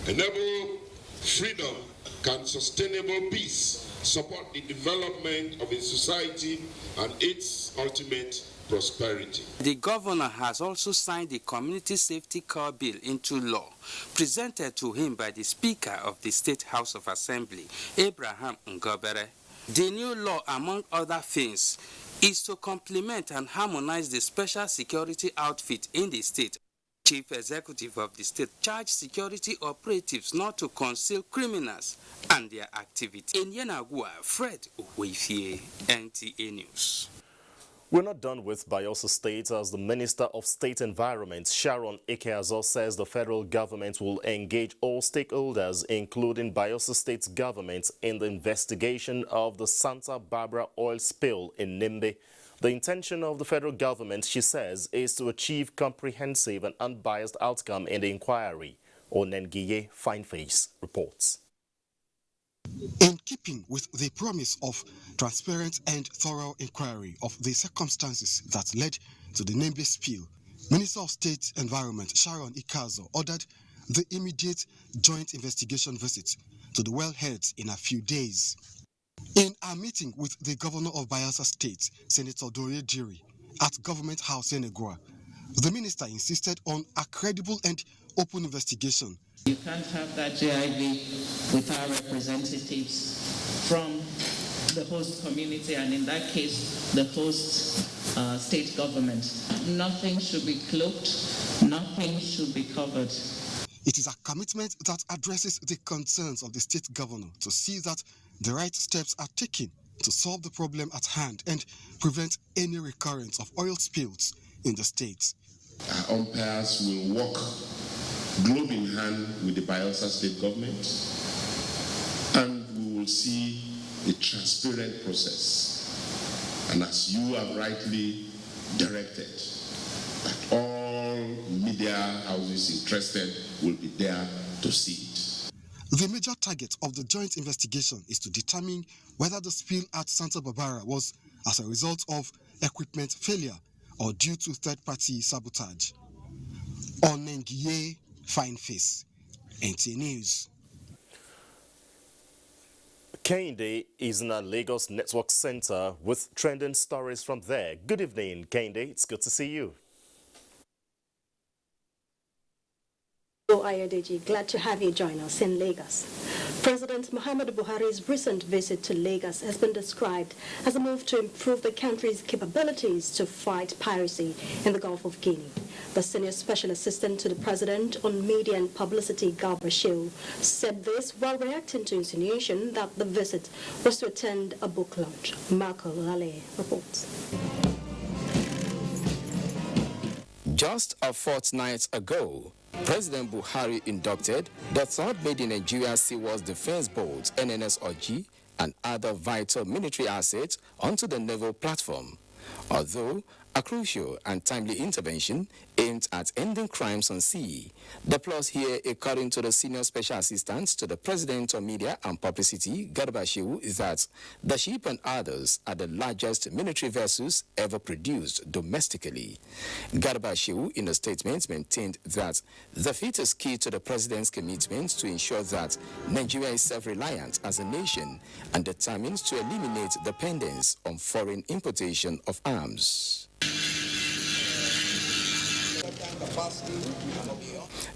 enable freedom can sustainable peace support the development of a society and its ultimate prosperity. The governor has also signed the Community Safety Corps bill into law, presented to him by the Speaker of the State House of Assembly, Abraham Ngobere. The new law, among other things, is to complement and harmonize the special security outfit in the state. Chief Executive of the state charged security operatives not to conceal criminals and their activity. In Yenagua, Fred Uwefie, NTA News. We're not done with Bayelsa State, as the Minister of State Environment, Sharon Ikeazo, says the federal government will engage all stakeholders, including Bayelsa State's government, in the investigation of the Santa Barbara oil spill in Nimbe. The intention of the federal government, she says, is to achieve comprehensive and unbiased outcome in the inquiry. Onengiye Fineface reports. In keeping with the promise of transparent and thorough inquiry of the circumstances that led to the Nimbe spill, Minister of State Environment Sharon Ikeazo ordered the immediate joint investigation visit to the wellheads in a few days. In a meeting with the governor of Bayelsa State, Senator Dore Jiri, at Government House in Egua, the minister insisted on a credible and open investigation. You can't have that JIV without representatives from the host community, and in that case, the host state government. Nothing should be cloaked, nothing should be covered. It is a commitment that addresses the concerns of the state governor to see that the right steps are taken to solve the problem at hand and prevent any recurrence of oil spills in the state. Our umpires will work glove in hand with the Bayelsa state government, and we will see a transparent process. And as you have rightly directed, that all media houses interested will be there to see it. The major target of the joint investigation is to determine whether the spill at Santa Barbara was as a result of equipment failure or due to third-party sabotage. Onengiye Fineface, NTA News. Kehinde is in our Lagos Network Center with trending stories from there. Good evening, Kehinde. It's good to see you. Hello, Ayodeji. Glad to have you join us in Lagos. President Muhammadu Buhari's recent visit to Lagos has been described as a move to improve the country's capabilities to fight piracy in the Gulf of Guinea. The senior special assistant to the president on media and publicity, Garba Shehu, said this while reacting to insinuation that the visit was to attend a book launch. Marco Lale reports. Just a fortnight ago, President Buhari inducted the third Made in Nigeria Seaworld Defense Boat, NNS-OG, and other vital military assets onto the Naval platform. Although a crucial and timely intervention aimed at ending crimes on sea. The plus here, according to the senior special assistant to the President of Media and Publicity, Garba Shehu, is that the ship and others are the largest military vessels ever produced domestically. Garba Shehu, in a statement, maintained that the feat is key to the President's commitment to ensure that Nigeria is self-reliant as a nation and determined to eliminate dependence on foreign importation of arms.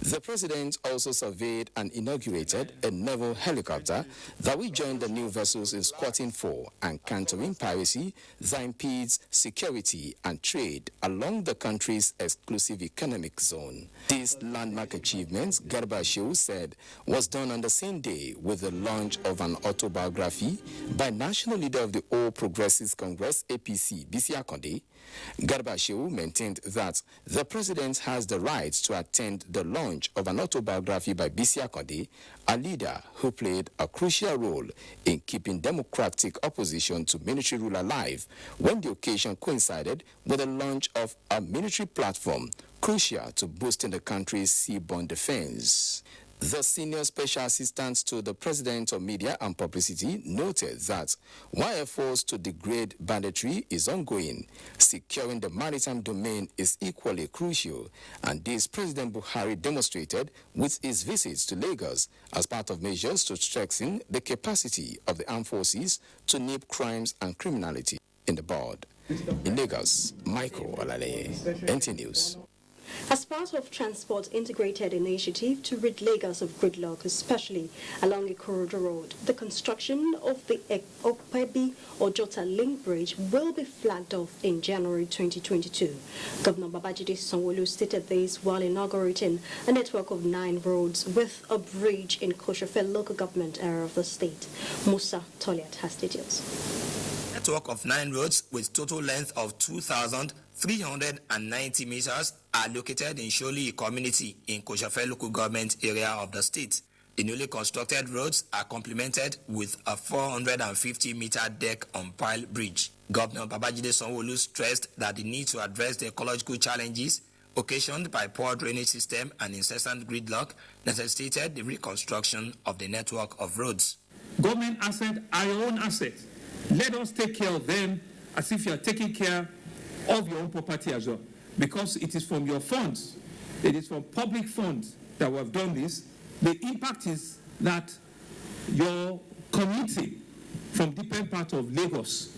The President also surveyed and inaugurated a naval helicopter that will join the new vessels in squatting for and countering piracy that impedes security and trade along the country's exclusive economic zone. This landmark achievement, Garba Shehu said, was done on the same day with the launch of an autobiography by National Leader of the All Progressives Congress, APC, Bisi Akande. Garba Shehu maintained that the President has the right to attend the launch of an autobiography by Bisi Akande, a leader who played a crucial role in keeping democratic opposition to military rule alive when the occasion coincided with the launch of a military platform crucial to boosting the country's seaborne defense. The senior special assistant to the President of Media and Publicity noted that while efforts to degrade banditry is ongoing, securing the maritime domain is equally crucial, and this President Buhari demonstrated with his visits to Lagos as part of measures to strengthen the capacity of the armed forces to nip crimes and criminality in the bud. In Lagos, Michael Olale, NT News. As part of Transport Integrated Initiative to rid Lagos of gridlock, especially along Ikorodu Road, the construction of the Opebi-Ojota Link Bridge will be flagged off in January 2022. Governor Babajide Sanwo-Olu stated this while inaugurating a network of 9 roads with a bridge in Koshofe local government area of the state. Musa Toliat has details. Network of 9 roads with total length of 2,390 meters are located in Sholi community in Koshofe local government area of the state. The newly constructed roads are complemented with a 450-meter deck on pile bridge. Governor Babajide Sanwo-Olu stressed that the need to address the ecological challenges occasioned by poor drainage system and incessant gridlock necessitated the reconstruction of the network of roads. Government assets are your own assets. Let us take care of them as if you are taking care of your own property as well. Because it is from your funds, it is from public funds that we have done this. The impact is that your community from different parts of Lagos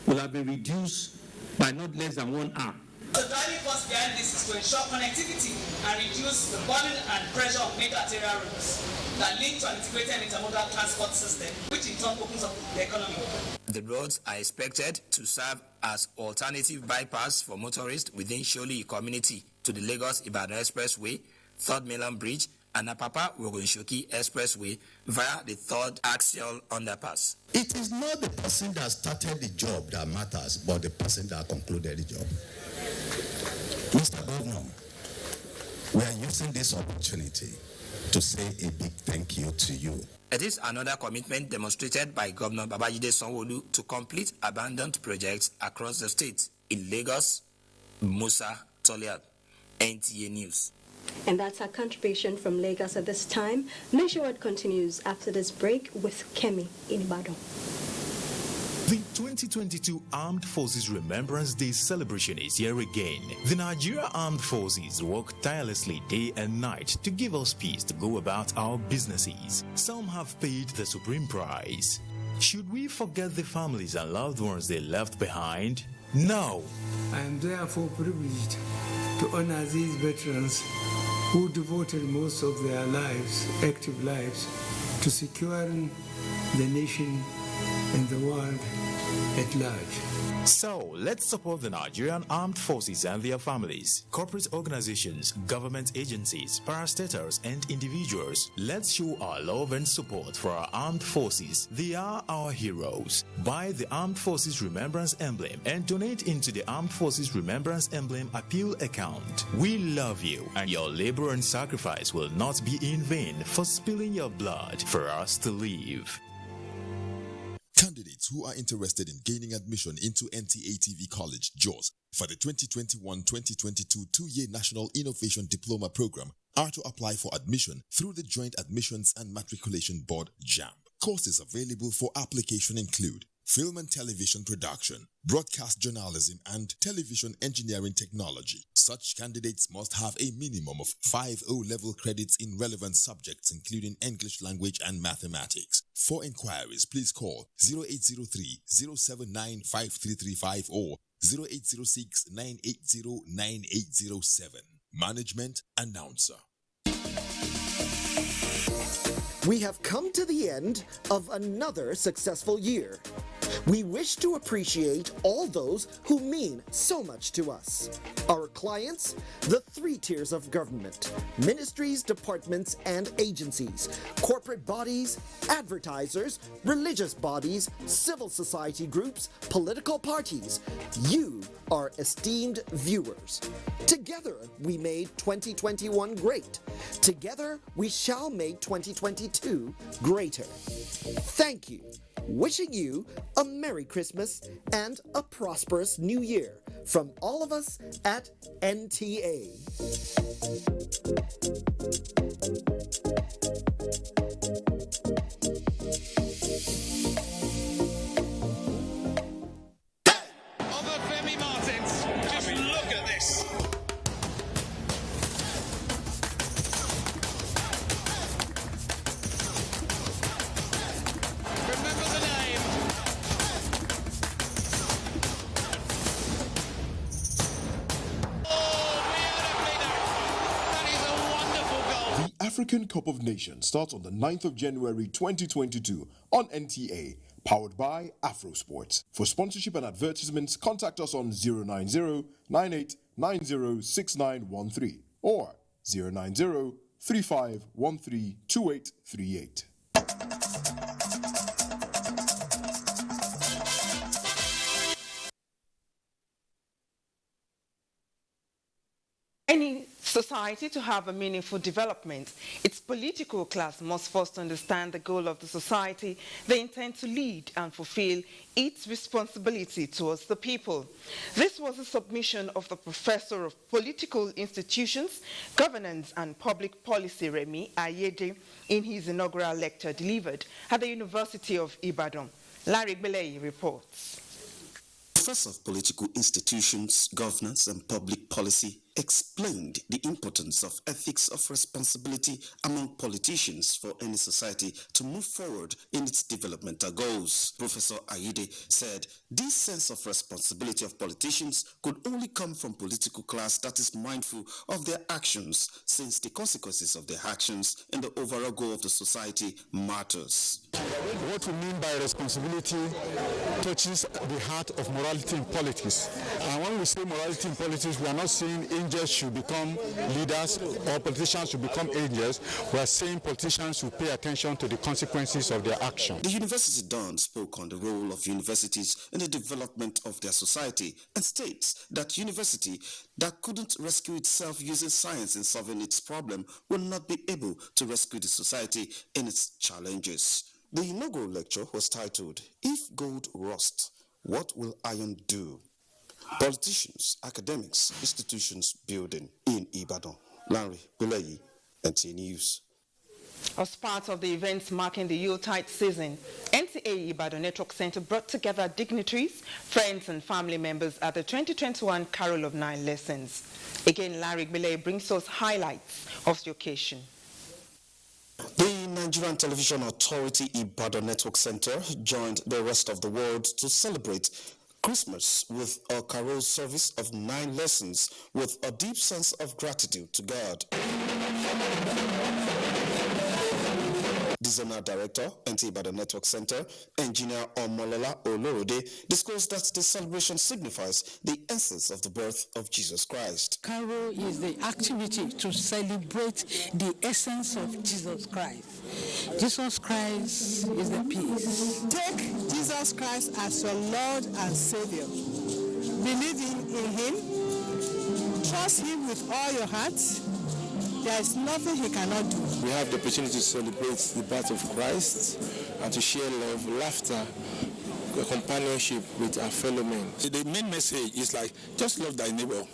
will have been reduced by not less than 1 hour. The driving force behind this is to ensure connectivity and reduce the burden and pressure of major arterial roads that link to an integrated intermodal transport system, which in turn opens up the economy. The roads are expected to serve as alternative bypass for motorists within Sholi community to the Lagos-Ibadan Expressway, 3rd Mainland Bridge, and Apapa Wogonshoki Expressway via the 3rd Axial Underpass. It is not the person that started the job that matters, but the person that concluded the job. Mr. Governor, we are using this opportunity to say a big thank you to you. It is another commitment demonstrated by Governor Babajide Sanwo-Olu to complete abandoned projects across the state. In Lagos, Musa Toliat, NTA News. And that's our contribution from Lagos at this time. Nationwide continues after this break with Kemi in Ibadan. The 2022 Armed Forces Remembrance Day celebration is here again. The Nigerian Armed Forces work tirelessly day and night to give us peace to go about our businesses. Some have paid the supreme price. Should we forget the families and loved ones they left behind? No. I am therefore privileged to honor these veterans who devoted most of their lives, active lives, to securing the nation and the world at large. So, let's support the Nigerian Armed Forces and their families, corporate organizations, government agencies, parastatals, and individuals. Let's show our love and support for our armed forces. They are our heroes. Buy the Armed Forces Remembrance Emblem and donate into the Armed Forces Remembrance Emblem Appeal account. We love you, and your labor and sacrifice will not be in vain for spilling your blood for us to live. Candidates who are interested in gaining admission into NTA-TV College, JOS, for the 2021-2022 two-year National Innovation Diploma Program are to apply for admission through the Joint Admissions and Matriculation Board, JAMB. Courses available for application include film and television production, broadcast journalism, and television engineering technology. Such candidates must have a minimum of 5 O-level credits in relevant subjects, including English language and mathematics. For inquiries, please call 0803-079-5335 or 0806-980-9807. Management Announcer. We have come to the end of another successful year. We wish to appreciate all those who mean so much to us. Our clients, the 3 tiers of government, ministries, departments, and agencies, corporate bodies, advertisers, religious bodies, civil society groups, political parties. You are esteemed viewers. Together, we made 2021 great. Together, we shall make 2022 greater. Thank you. Wishing you a Merry Christmas and a prosperous New Year from all of us at NTA. Just look at this. Remember the name. Oh, we had a cleaner. African Cup of Nations starts on the 9th of January 2022 on NTA, powered by Afrosports. For sponsorship and advertisements, contact us on 090-9890-6913 or 090-3513-2838. Any society to have a meaningful development, its political class must first understand the goal of the society they intend to lead and fulfill its responsibility towards the people. This was a submission of the Professor of Political Institutions, Governance and Public Policy, Remi Ayede, in his inaugural lecture delivered at the University of Ibadan. Larry Belay reports. Professor of Political Institutions, Governance and Public Policy explained the importance of ethics of responsibility among politicians for any society to move forward in its developmental goals. Professor Ayede said this sense of responsibility of politicians could only come from political class that is mindful of their actions, since the consequences of their actions and the overall goal of the society matters. What we mean by responsibility touches the heart of morality in politics. And when we say morality in politics, we are not saying angels should become leaders or politicians should become angels. We are saying politicians should pay attention to the consequences of their action. The University Don spoke on the role of universities in the development of their society and states that university that couldn't rescue itself using science in solving its problem will not be able to rescue the society in its challenges. The inaugural lecture was titled, "If Gold Rusts, What Will Iron Do?" Politicians, academics, institutions building in Ibadan. Larry Bulayi, NTA News. As part of the events marking the Yuletide season, NTA Ibadan Network Center brought together dignitaries, friends and family members at the 2021 Carol of Nine Lessons. Again, Larry Bulayi brings us highlights of the occasion. The Nigerian Television Authority Ibadan Network Center joined the rest of the world to celebrate Christmas with a carol service of 9 lessons with a deep sense of gratitude to God. The Zonal Director, NTA Ibadan Network Center, Engineer Omolola Olorode, disclosed that the celebration signifies the essence of the birth of Jesus Christ. Carol is the activity to celebrate the essence of Jesus Christ. Jesus Christ is the peace. Take Jesus Christ as your Lord and Savior. Believe in Him. Trust Him with all your heart. There is nothing He cannot do. We have the opportunity to celebrate the birth of Christ and to share love, laughter, companionship with our fellow men. The main message is like, just love thy neighbor.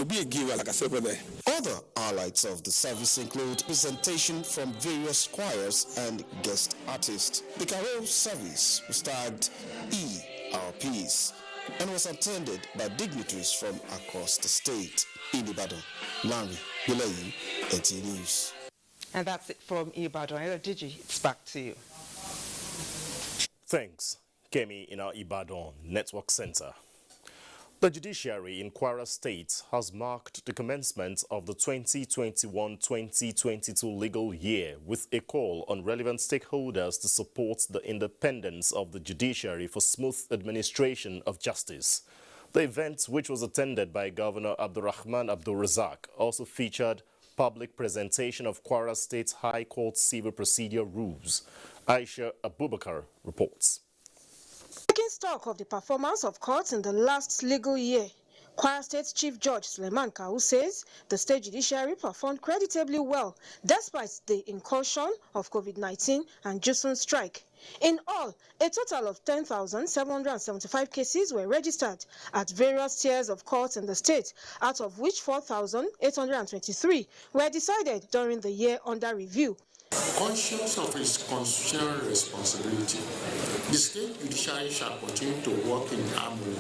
Be a giver, like I said brother. Other highlights of the service include presentation from various choirs and guest artists. The carol service was tagged Our Peace and was attended by dignitaries from across the state. In Ibadan, Larry Bulayi, NTA News. And that's it from Ibadan. Digi, it's back to you. Thanks, Kemi, in our Ibadan Network Center. The judiciary in Kwara State has marked the commencement of the 2021-2022 legal year with a call on relevant stakeholders to support the independence of the judiciary for smooth administration of justice. The event, which was attended by Governor Abdurrahman Abdulrazak, also featured public presentation of Kwara State High Court Civil Procedure Rules. Aisha Abubakar reports. Taking stock of the performance of courts in the last legal year, Kwara State Chief Judge Suleiman Kawu says the state judiciary performed creditably well despite the incursion of COVID-19 and JUSUN strike. In all, a total of 10,775 cases were registered at various tiers of courts in the state, out of which 4,823 were decided during the year under review. Conscious of its constitutional responsibility, the state judiciary shall continue to work in harmony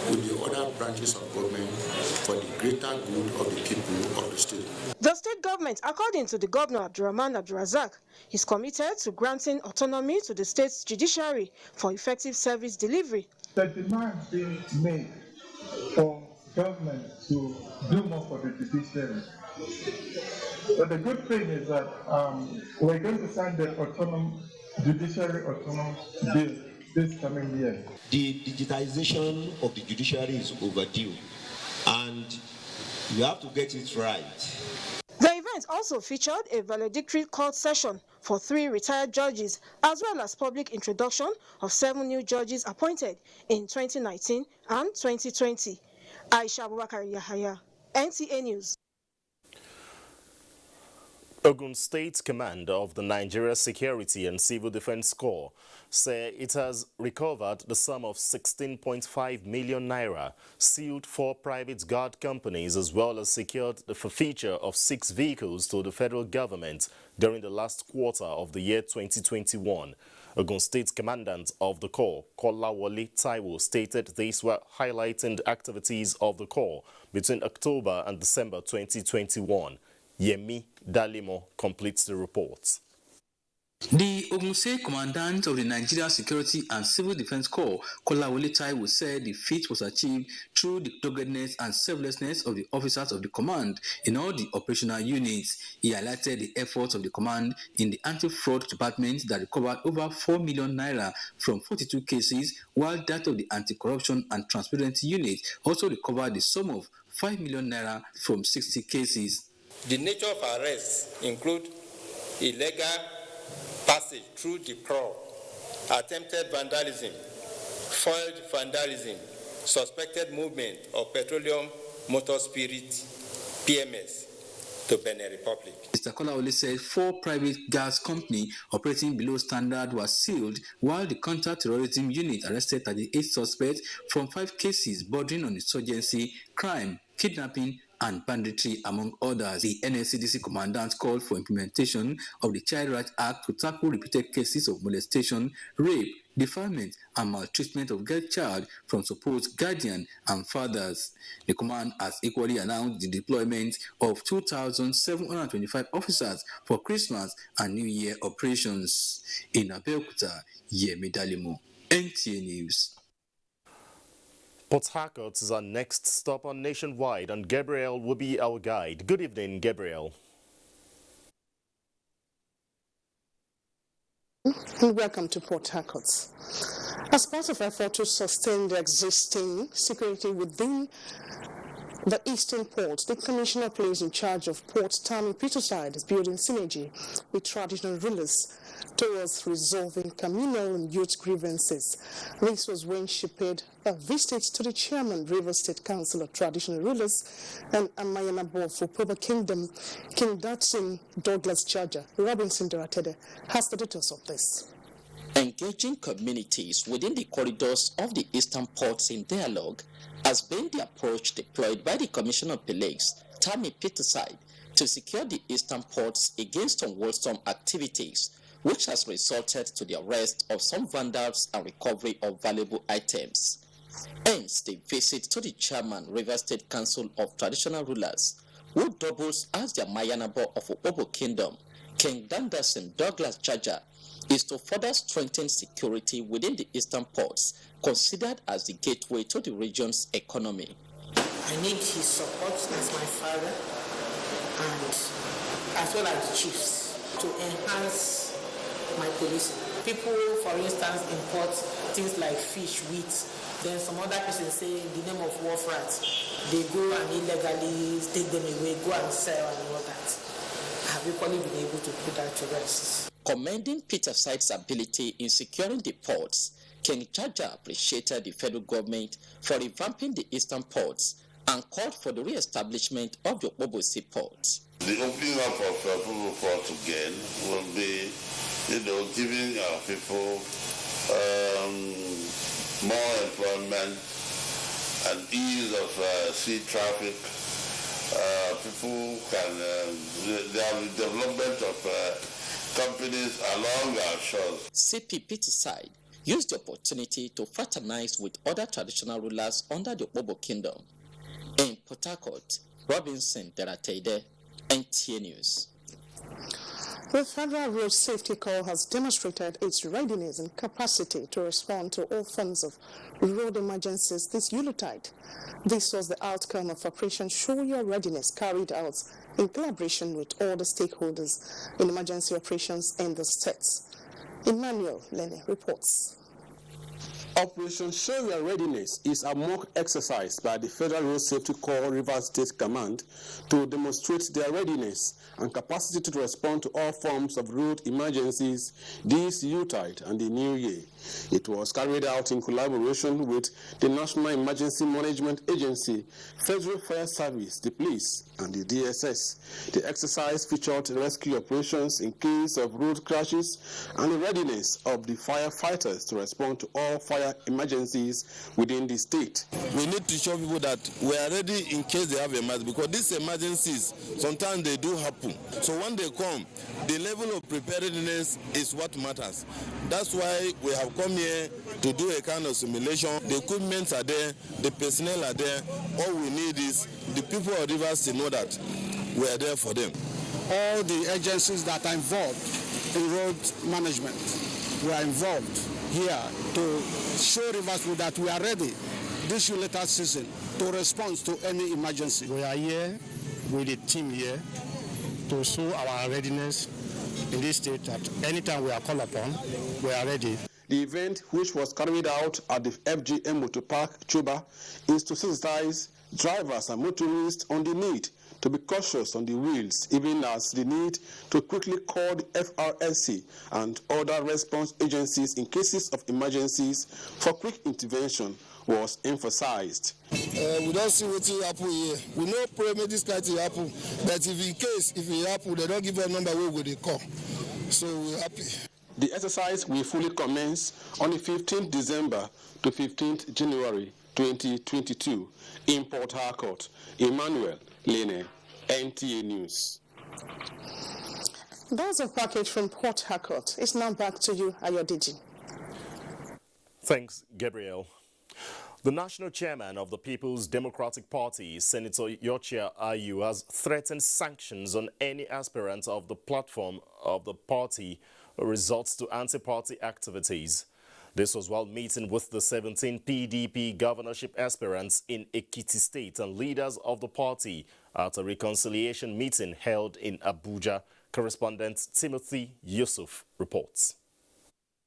with the other branches of government for the greater good of the people of the state. The state government, according to the Governor Abdurrahman Abdulrazak, is committed to granting autonomy to the state's judiciary for effective service delivery. The demand being made for government to do more for the judiciary But the good thing is that we're going to sign the judiciary autonomous bill this coming year. The digitization of the judiciary is overdue, and you have to get it right. The event also featured a valedictory court session for 3 retired judges, as well as public introduction of 7 new judges appointed in 2019 and 2020. Aisha Abubakar Yahaya, NTA News. Ogun State Command of the Nigeria Security and Civil Defense Corps say it has recovered the sum of 16.5 million naira, sealed 4 private guard companies, as well as secured the forfeiture of 6 vehicles to the federal government during the last quarter of the year 2021. Ogun State Commandant of the Corps, Kolawole Taiwo, stated this while highlighting the activities of the Corps between October and December 2021. Yemi Dalimo completes the report. The Ogun State Commandant of the Nigeria Security and Civil Defense Corps, Kolawole Taiwo, said the feat was achieved through the doggedness and selflessness of the officers of the command in all the operational units. He highlighted the efforts of the command in the anti-fraud department that recovered over 4 million naira from 42 cases, while that of the anti-corruption and transparency unit also recovered the sum of 5 million naira from 60 cases. The nature of arrests include illegal passage through the prowl, attempted vandalism, foiled vandalism, suspected movement of petroleum motor spirit (PMS) to Benin Republic. Mr. Kolawole said 4 private gas companies operating below standard were sealed, while the counter-terrorism unit arrested 38 suspects from 5 cases bordering on insurgency, crime, kidnapping, and banditry, among others. The NSCDC commandant called for implementation of the Child Rights Act to tackle repeated cases of molestation, rape, defilement, and maltreatment of girl child from supposed guardian and fathers. The command has equally announced the deployment of 2,725 officers for Christmas and New Year operations. In Abuja, Yemi Dalimo, NTA News. Port Harcourt is our next stop on Nationwide, and Gabriel will be our guide. Good evening, Gabriel. Welcome to Port Harcourt. As part of effort to sustain the existing security within the Eastern Port, the Commissioner placed in charge of Port Tammy Peterside is building synergy with traditional rulers towards resolving communal and youth grievances. This was when she paid a visit to the chairman, Rivers State Council of Traditional Rulers and Amayanabo for Proper Kingdom, King Datsun Douglas Chaja. Robinson Doratede has the details of this. Engaging communities within the corridors of the Eastern Ports in dialogue has been the approach deployed by the Commissioner of Police, Tammy Peterside, to secure the Eastern Ports against unwholesome activities, which has resulted to the arrest of some vandals and recovery of valuable items. Hence, the visit to the chairman, Rivers State Council of Traditional Rulers, who doubles as the Mayanabo of Obo Kingdom, King Danderson Douglas Chaja, is to further strengthen security within the Eastern Ports, considered as the gateway to the region's economy. I need his support as my father and as well as the chiefs to enhance my policing. People, for instance, import things like fish, wheat, then some other person say in the name of wharf rats, they go and illegally take them away, go and sell and all that. I have equally been able to put that to rest. Commending Peterside's ability in securing the ports, King Chaja appreciated the federal government for revamping the Eastern Ports and called for the re-establishment of the Obosi Port. The opening up of Obo Port again will be, giving our people more employment and ease of sea traffic. People can, the development of companies along our shores. CP Peterside used the opportunity to fraternize with other traditional rulers under the Obo Kingdom. In Port Harcourt, Robinson Deratede, NTA News. The Federal Road Safety Corps has demonstrated its readiness and capacity to respond to all forms of road emergencies this Yuletide. This was the outcome of Operation Show Your Readiness carried out in collaboration with all the stakeholders in emergency operations in the states. Emmanuel Lene reports. Operation Show Your Readiness is a mock exercise by the Federal Road Safety Corps Rivers State Command to demonstrate their readiness and capacity to respond to all forms of road emergencies this Yuletide and the New Year. It was carried out in collaboration with the National Emergency Management Agency, Federal Fire Service, the police, and the DSS. The exercise featured rescue operations in case of road crashes and the readiness of the firefighters to respond to all fire emergencies within the state. We need to show people that we are ready in case they have emergency, because these emergencies, sometimes they do happen. So when they come, the level of preparedness is what matters. That's why we have come here to do a kind of simulation. The equipment are there, the personnel are there. All we need is the people of Rivers to know that we are there for them. All the agencies that are involved in road management were involved here to show Rivers that we are ready this later season to respond to any emergency. We are here with the team here to show our readiness in this state that anytime we are called upon, we are ready. The event, which was carried out at the FGM Motor Park, Chuba, is to sensitize drivers and motorists on the need to be cautious on the wheels, even as the need to quickly call the FRSC and other response agencies in cases of emergencies for quick intervention was emphasized. We don't see what will happen here. We know probably this kind of happen, but if it happen, they don't give a number where would they call. So we're happy. The exercise will fully commence on the 15th December to 15th January 2022 in Port Harcourt. Emmanuel Lene, NTA News. That's a package from Port Harcourt. It's now back to you, Ayodiji. Thanks, Gabriel. The national chairman of the People's Democratic Party, Senator Yochia Ayu, has threatened sanctions on any aspirant of the platform of the party who resorts to anti-party activities. This was while meeting with the 17 PDP governorship aspirants in Ekiti State and leaders of the party at a reconciliation meeting held in Abuja. Correspondent Timothy Yusuf reports.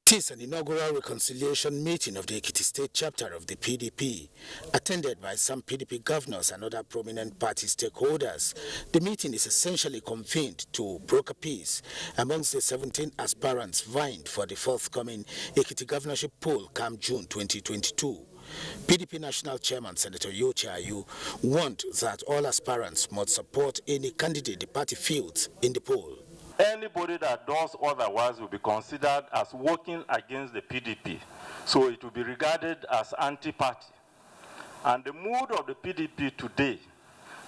It is an inaugural reconciliation meeting of the Ekiti State chapter of the PDP, attended by some PDP governors and other prominent party stakeholders. The meeting is essentially convened to broker peace amongst the 17 aspirants vying for the forthcoming Ekiti governorship poll come June 2022. PDP National Chairman Senator Yochia Ayu warned that all aspirants must support any candidate the party fields in the poll. Anybody that does otherwise will be considered as working against the PDP. So it will be regarded as anti-party. And the mood of the PDP today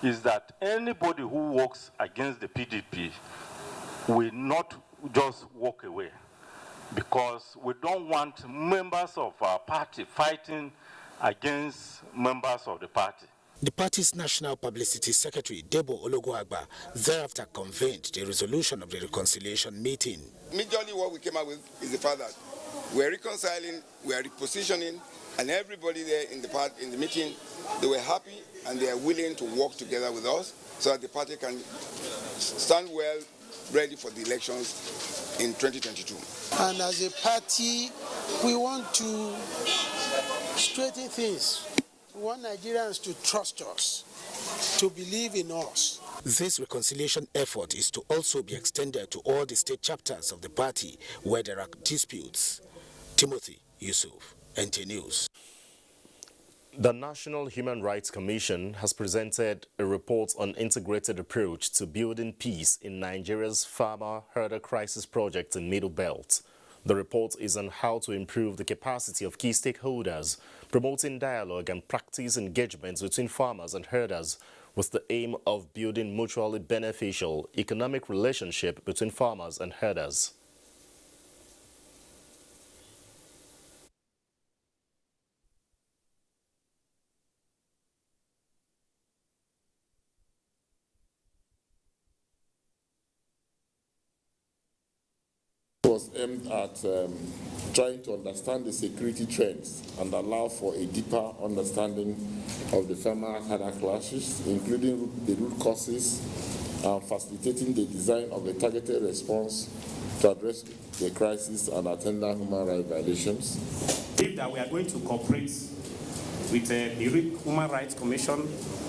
is that anybody who works against the PDP will not just walk away, because we don't want members of our party fighting against members of the party. The party's National Publicity Secretary, Debo Ologoagba, thereafter convened the resolution of the reconciliation meeting. Majorly what we came up with is the fact that we are reconciling, we are repositioning, and everybody there in the meeting, they were happy and they are willing to work together with us so that the party can stand well, ready for the elections in 2022. And as a party, we want to straighten things. We want Nigerians to trust us, to believe in us. This reconciliation effort is to also be extended to all the state chapters of the party where there are disputes. Timothy Yusuf, NT News. The National Human Rights Commission has presented a report on integrated approach to building peace in Nigeria's farmer-herder crisis project in Middle Belt. The report is on how to improve the capacity of key stakeholders, promoting dialogue and practice engagements between farmers and herders with the aim of building mutually beneficial economic relationship between farmers and herders. was aimed at trying to understand the security trends and allow for a deeper understanding of the thermal hydra clashes, including the root causes, and facilitating the design of a targeted response to address the crisis and attendant human rights violations. If that we are going to cooperate with the Human Rights Commission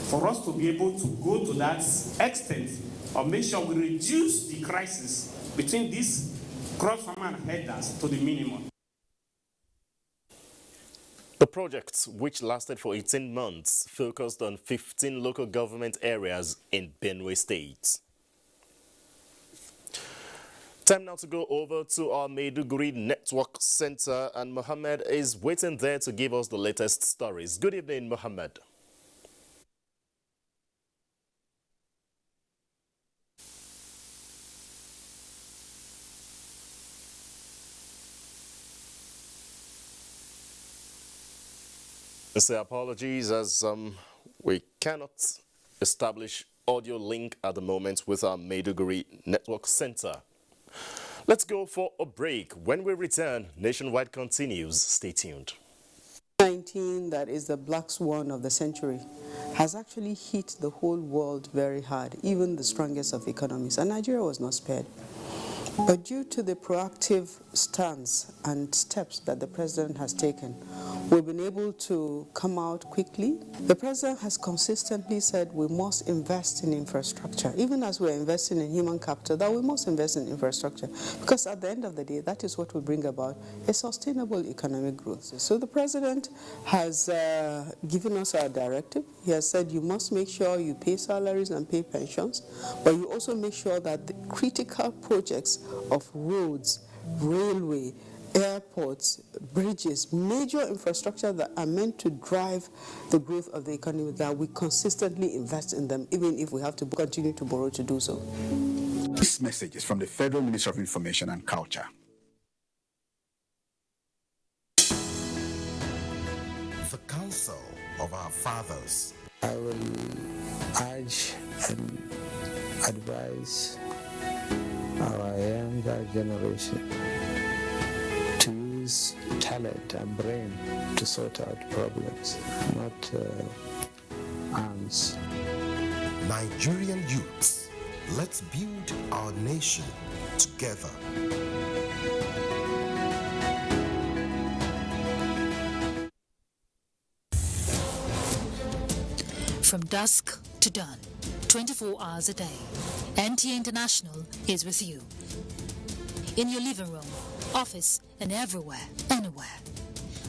for us to be able to go to that extent or make sure we reduce the crisis between these cross-farmer headers to the minimum. The project, which lasted for 18 months, focused on 15 local government areas in Benue State. Time now to go over to our Maiduguri Network Center, and Mohammed is waiting there to give us the latest stories. Good evening, Mohammed. I say apologies as we cannot establish audio link at the moment with our Maiduguri Network Center. Let's go for a break. When we return, Nationwide continues. Stay tuned. 19, that is the black swan of the century, has actually hit the whole world very hard, even the strongest of economies, and Nigeria was not spared. But due to the proactive stance and steps that the president has taken, we've been able to come out quickly. The president has consistently said we must invest in infrastructure. Even as we're investing in human capital, that we must invest in infrastructure. Because at the end of the day, that is what will bring about a sustainable economic growth. So the president has given us our directive. He has said you must make sure you pay salaries and pay pensions, but you also make sure that the critical projects of roads, railway, airports, bridges, major infrastructure that are meant to drive the growth of the economy, that we consistently invest in them, even if we have to continue to borrow to do so. This message is from the Federal Ministry of Information and Culture. The Council of Our Fathers. I will urge and advise our younger generation to use talent and brain to sort out problems, not arms. Nigerian youths, let's build our nation together. From dusk to dawn, 24 hours a day, NTA International is with you. In your living room, office, and everywhere, anywhere.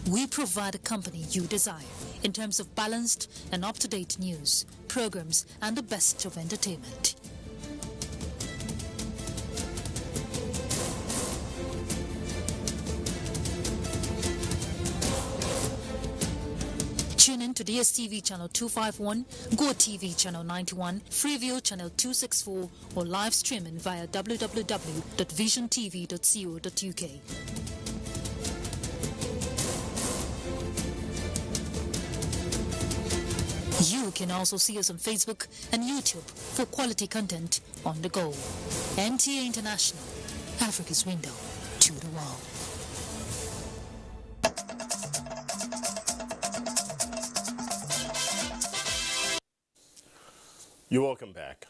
We provide a company you desire in terms of balanced and up-to-date news, programs, and the best of entertainment. Tune in to DSTV channel 251, GoTV channel 91, Freeview channel 264, or live streaming via www.visiontv.co.uk. You can also see us on Facebook and YouTube for quality content on the go. NTA International, Africa's window to the world. You're welcome back.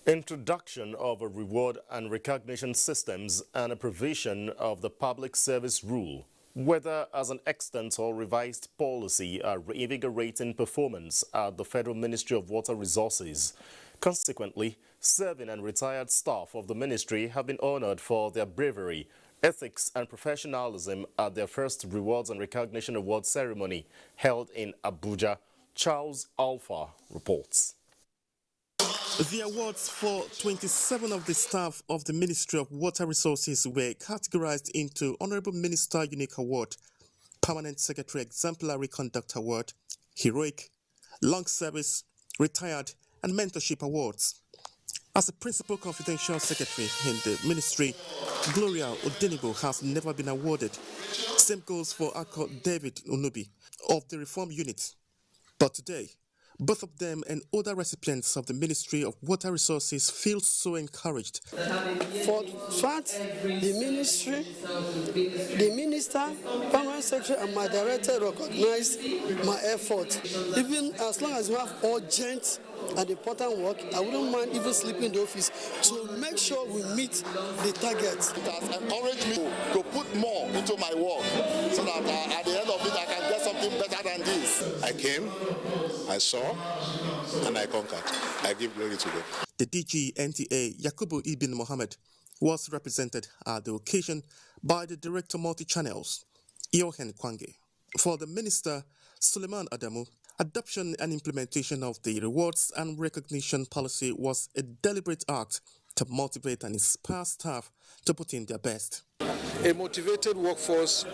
Introduction of a reward and recognition systems and a provision of the public service rule, whether as an extant or revised policy, are reinvigorating performance at the Federal Ministry of Water Resources. Consequently, serving and retired staff of the ministry have been honored for their bravery, ethics and professionalism at their first Rewards and Recognition Award ceremony held in Abuja. Charles Alpha reports. The awards for 27 of the staff of the Ministry of Water Resources were categorized into Honorable Minister Unique Award, Permanent Secretary Exemplary Conduct Award, Heroic, Long Service, Retired, and Mentorship Awards. As a Principal Confidential Secretary in the Ministry, Gloria Odenibo has never been awarded. Same goes for Akko David Unubi of the Reform Unit. But today, Both of them and other recipients of the Ministry of Water Resources feel so encouraged. For fact, the ministry, the minister, permanent secretary, and my director recognized my effort. Even as long as you have urgent and important work, I wouldn't mind even sleeping in the office to make sure we meet the targets. It has encouraged me to put more into my work so that at the end of it I can get something better than this. I came, I saw, and I conquered. I give glory to God. The DG NTA, Yakubu Ibn Mohammed, was represented at the occasion by the Director Multi-Channels, Yohen Kwange. For the Minister, Suleiman Adamu, adoption and implementation of the rewards and recognition policy was a deliberate act to motivate and inspire staff to put in their best. A motivated workforce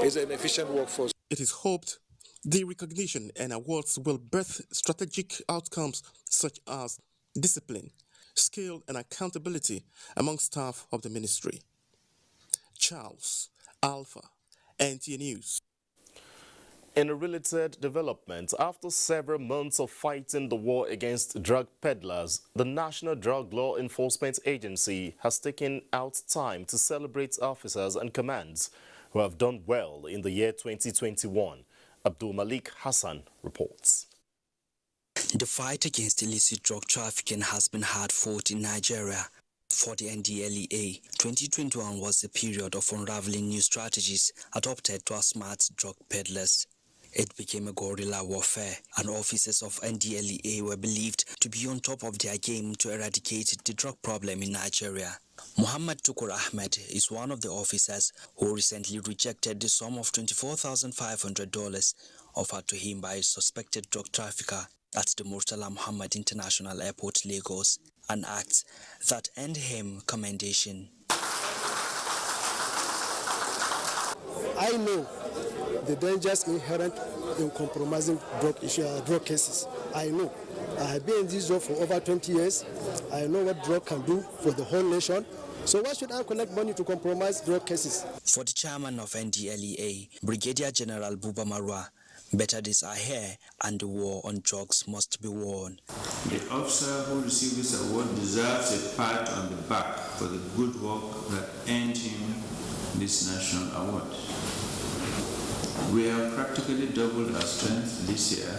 is an efficient workforce. It is hoped the recognition and awards will birth strategic outcomes such as discipline, skill, and accountability among staff of the ministry. Charles Alpha, NTA News. In a related development, after several months of fighting the war against drug peddlers, the National Drug Law Enforcement Agency has taken out time to celebrate officers and commands who have done well in the year 2021. Abdul Malik Hassan reports. The fight against illicit drug trafficking has been hard-fought in Nigeria. For the NDLEA, 2021 was a period of unraveling new strategies adopted to outsmart drug peddlers. It became a guerrilla warfare, and officers of NDLEA were believed to be on top of their game to eradicate the drug problem in Nigeria. Muhammad Tukur Ahmed is one of the officers who recently rejected the sum of $24,500 offered to him by a suspected drug trafficker at the Murtala Muhammad International Airport, Lagos, an act that earned him commendation. I know the dangers inherent in compromising drug cases. I know. I have been in this job for over 20 years. I know what drug can do for the whole nation. So why should I collect money to compromise drug cases? For the chairman of NDLEA, Brigadier General Buba Marwa, better days are here and the war on drugs must be won. The officer who received this award deserves a pat on the back for the good work that earned him this national award. We have practically doubled our strength this year.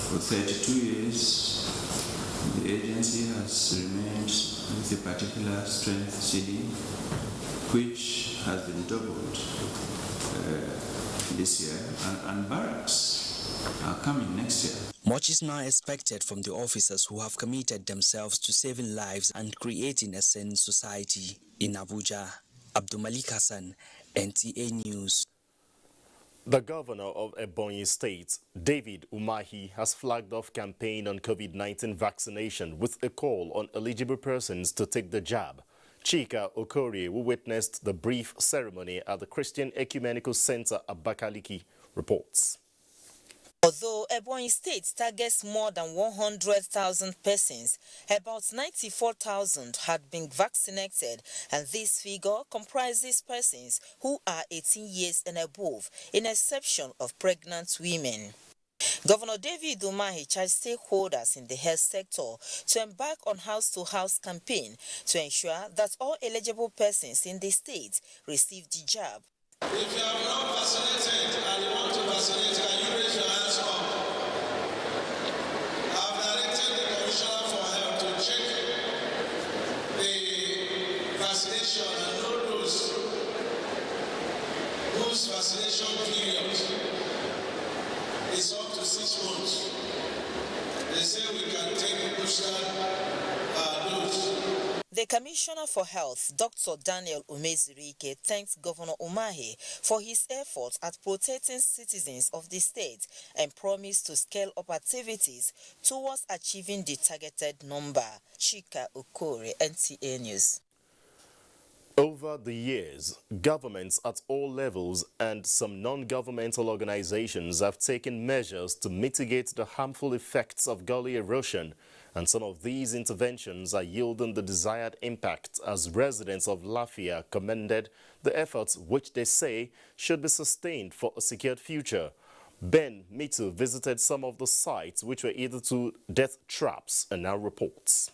For 32 years, the agency has remained with a particular strength ceiling, which has been doubled this year, and barracks are coming next year. Much is now expected from the officers who have committed themselves to saving lives and creating a sane society. In Abuja, Abdul Malik Hassan, NTA News. The governor of Ebonyi State, David Umahi, has flagged off campaign on COVID-19 vaccination with a call on eligible persons to take the jab. Chika Okorie, who witnessed the brief ceremony at the Christian Ecumenical Center Abakaliki, reports. Although Ebonyi State targets more than 100,000 persons, about 94,000 had been vaccinated, and this figure comprises persons who are 18 years and above, in exception of pregnant women. Governor David Umahi charged stakeholders in the health sector to embark on house-to-house campaign to ensure that all eligible persons in the state receive the jab. If you are not vaccinated and you want to vaccinate, can you raise your hands up? I've directed the Commissioner for Health to check the vaccination and know those whose vaccination period is up to 6 months. They say we can take a booster dose. The Commissioner for Health, Dr. Daniel Umezurike, thanks Governor Umahi for his efforts at protecting citizens of the state and promised to scale up activities towards achieving the targeted number. Chika Okore, NTA News. Over the years, governments at all levels and some non-governmental organizations have taken measures to mitigate the harmful effects of gully erosion, and some of these interventions are yielding the desired impact, as residents of Lafia commended the efforts, which they say should be sustained for a secured future. Ben Mitu visited some of the sites which were either to death traps and now reports.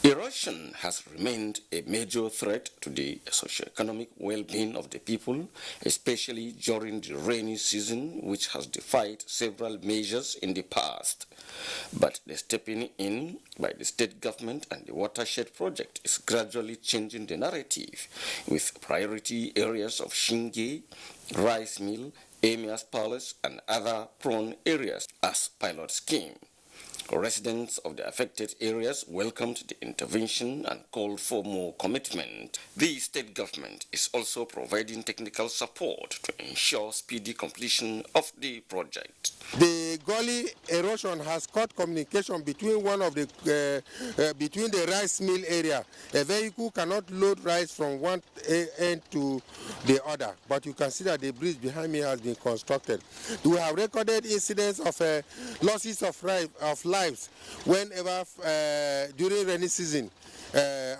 Erosion has remained a major threat to the socio-economic well-being of the people, especially during the rainy season, which has defied several measures in the past. But the stepping in by the state government and the watershed project is gradually changing the narrative, with priority areas of Shinge, Rice Mill, Emir's Palace, and other prone areas as pilot scheme. Residents of the affected areas welcomed the intervention and called for more commitment. The state government is also providing technical support to ensure speedy completion of the project. The gully erosion has cut communication between between the rice mill area. A vehicle cannot load rice from one end to the other, but you can see that the bridge behind me has been constructed. We have recorded incidents of losses of lives whenever during rainy season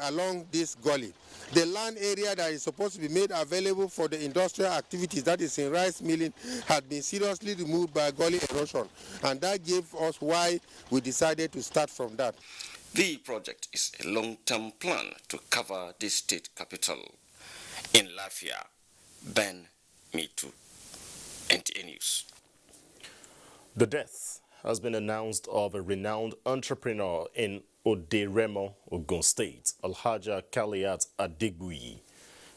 along this gully. The land area that is supposed to be made available for the industrial activities, that is in rice milling, had been seriously removed by gully erosion, and that gave us why we decided to start from that. The project is a long-term plan to cover the state capital. In Lafia, Ben Mitu, NTA News. The death has been announced of a renowned entrepreneur in Oderemo, Ogun State, Alhaja Kaliat Adegbui.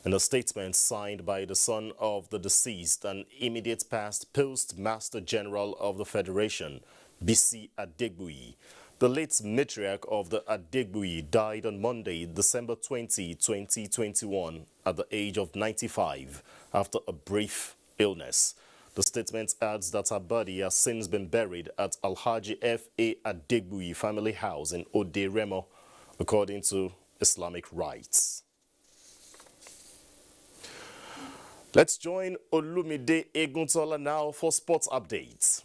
In a statement signed by the son of the deceased and immediate past Postmaster General of the Federation, BC Adegbui, the late matriarch of the Adegbui died on Monday, December 20, 2021, at the age of 95 after a brief illness. The statement adds that her body has since been buried at Alhaji F.A. Adegbui family house in Oderemo, according to Islamic rites. Let's join Olumide Eguntola now for sports updates.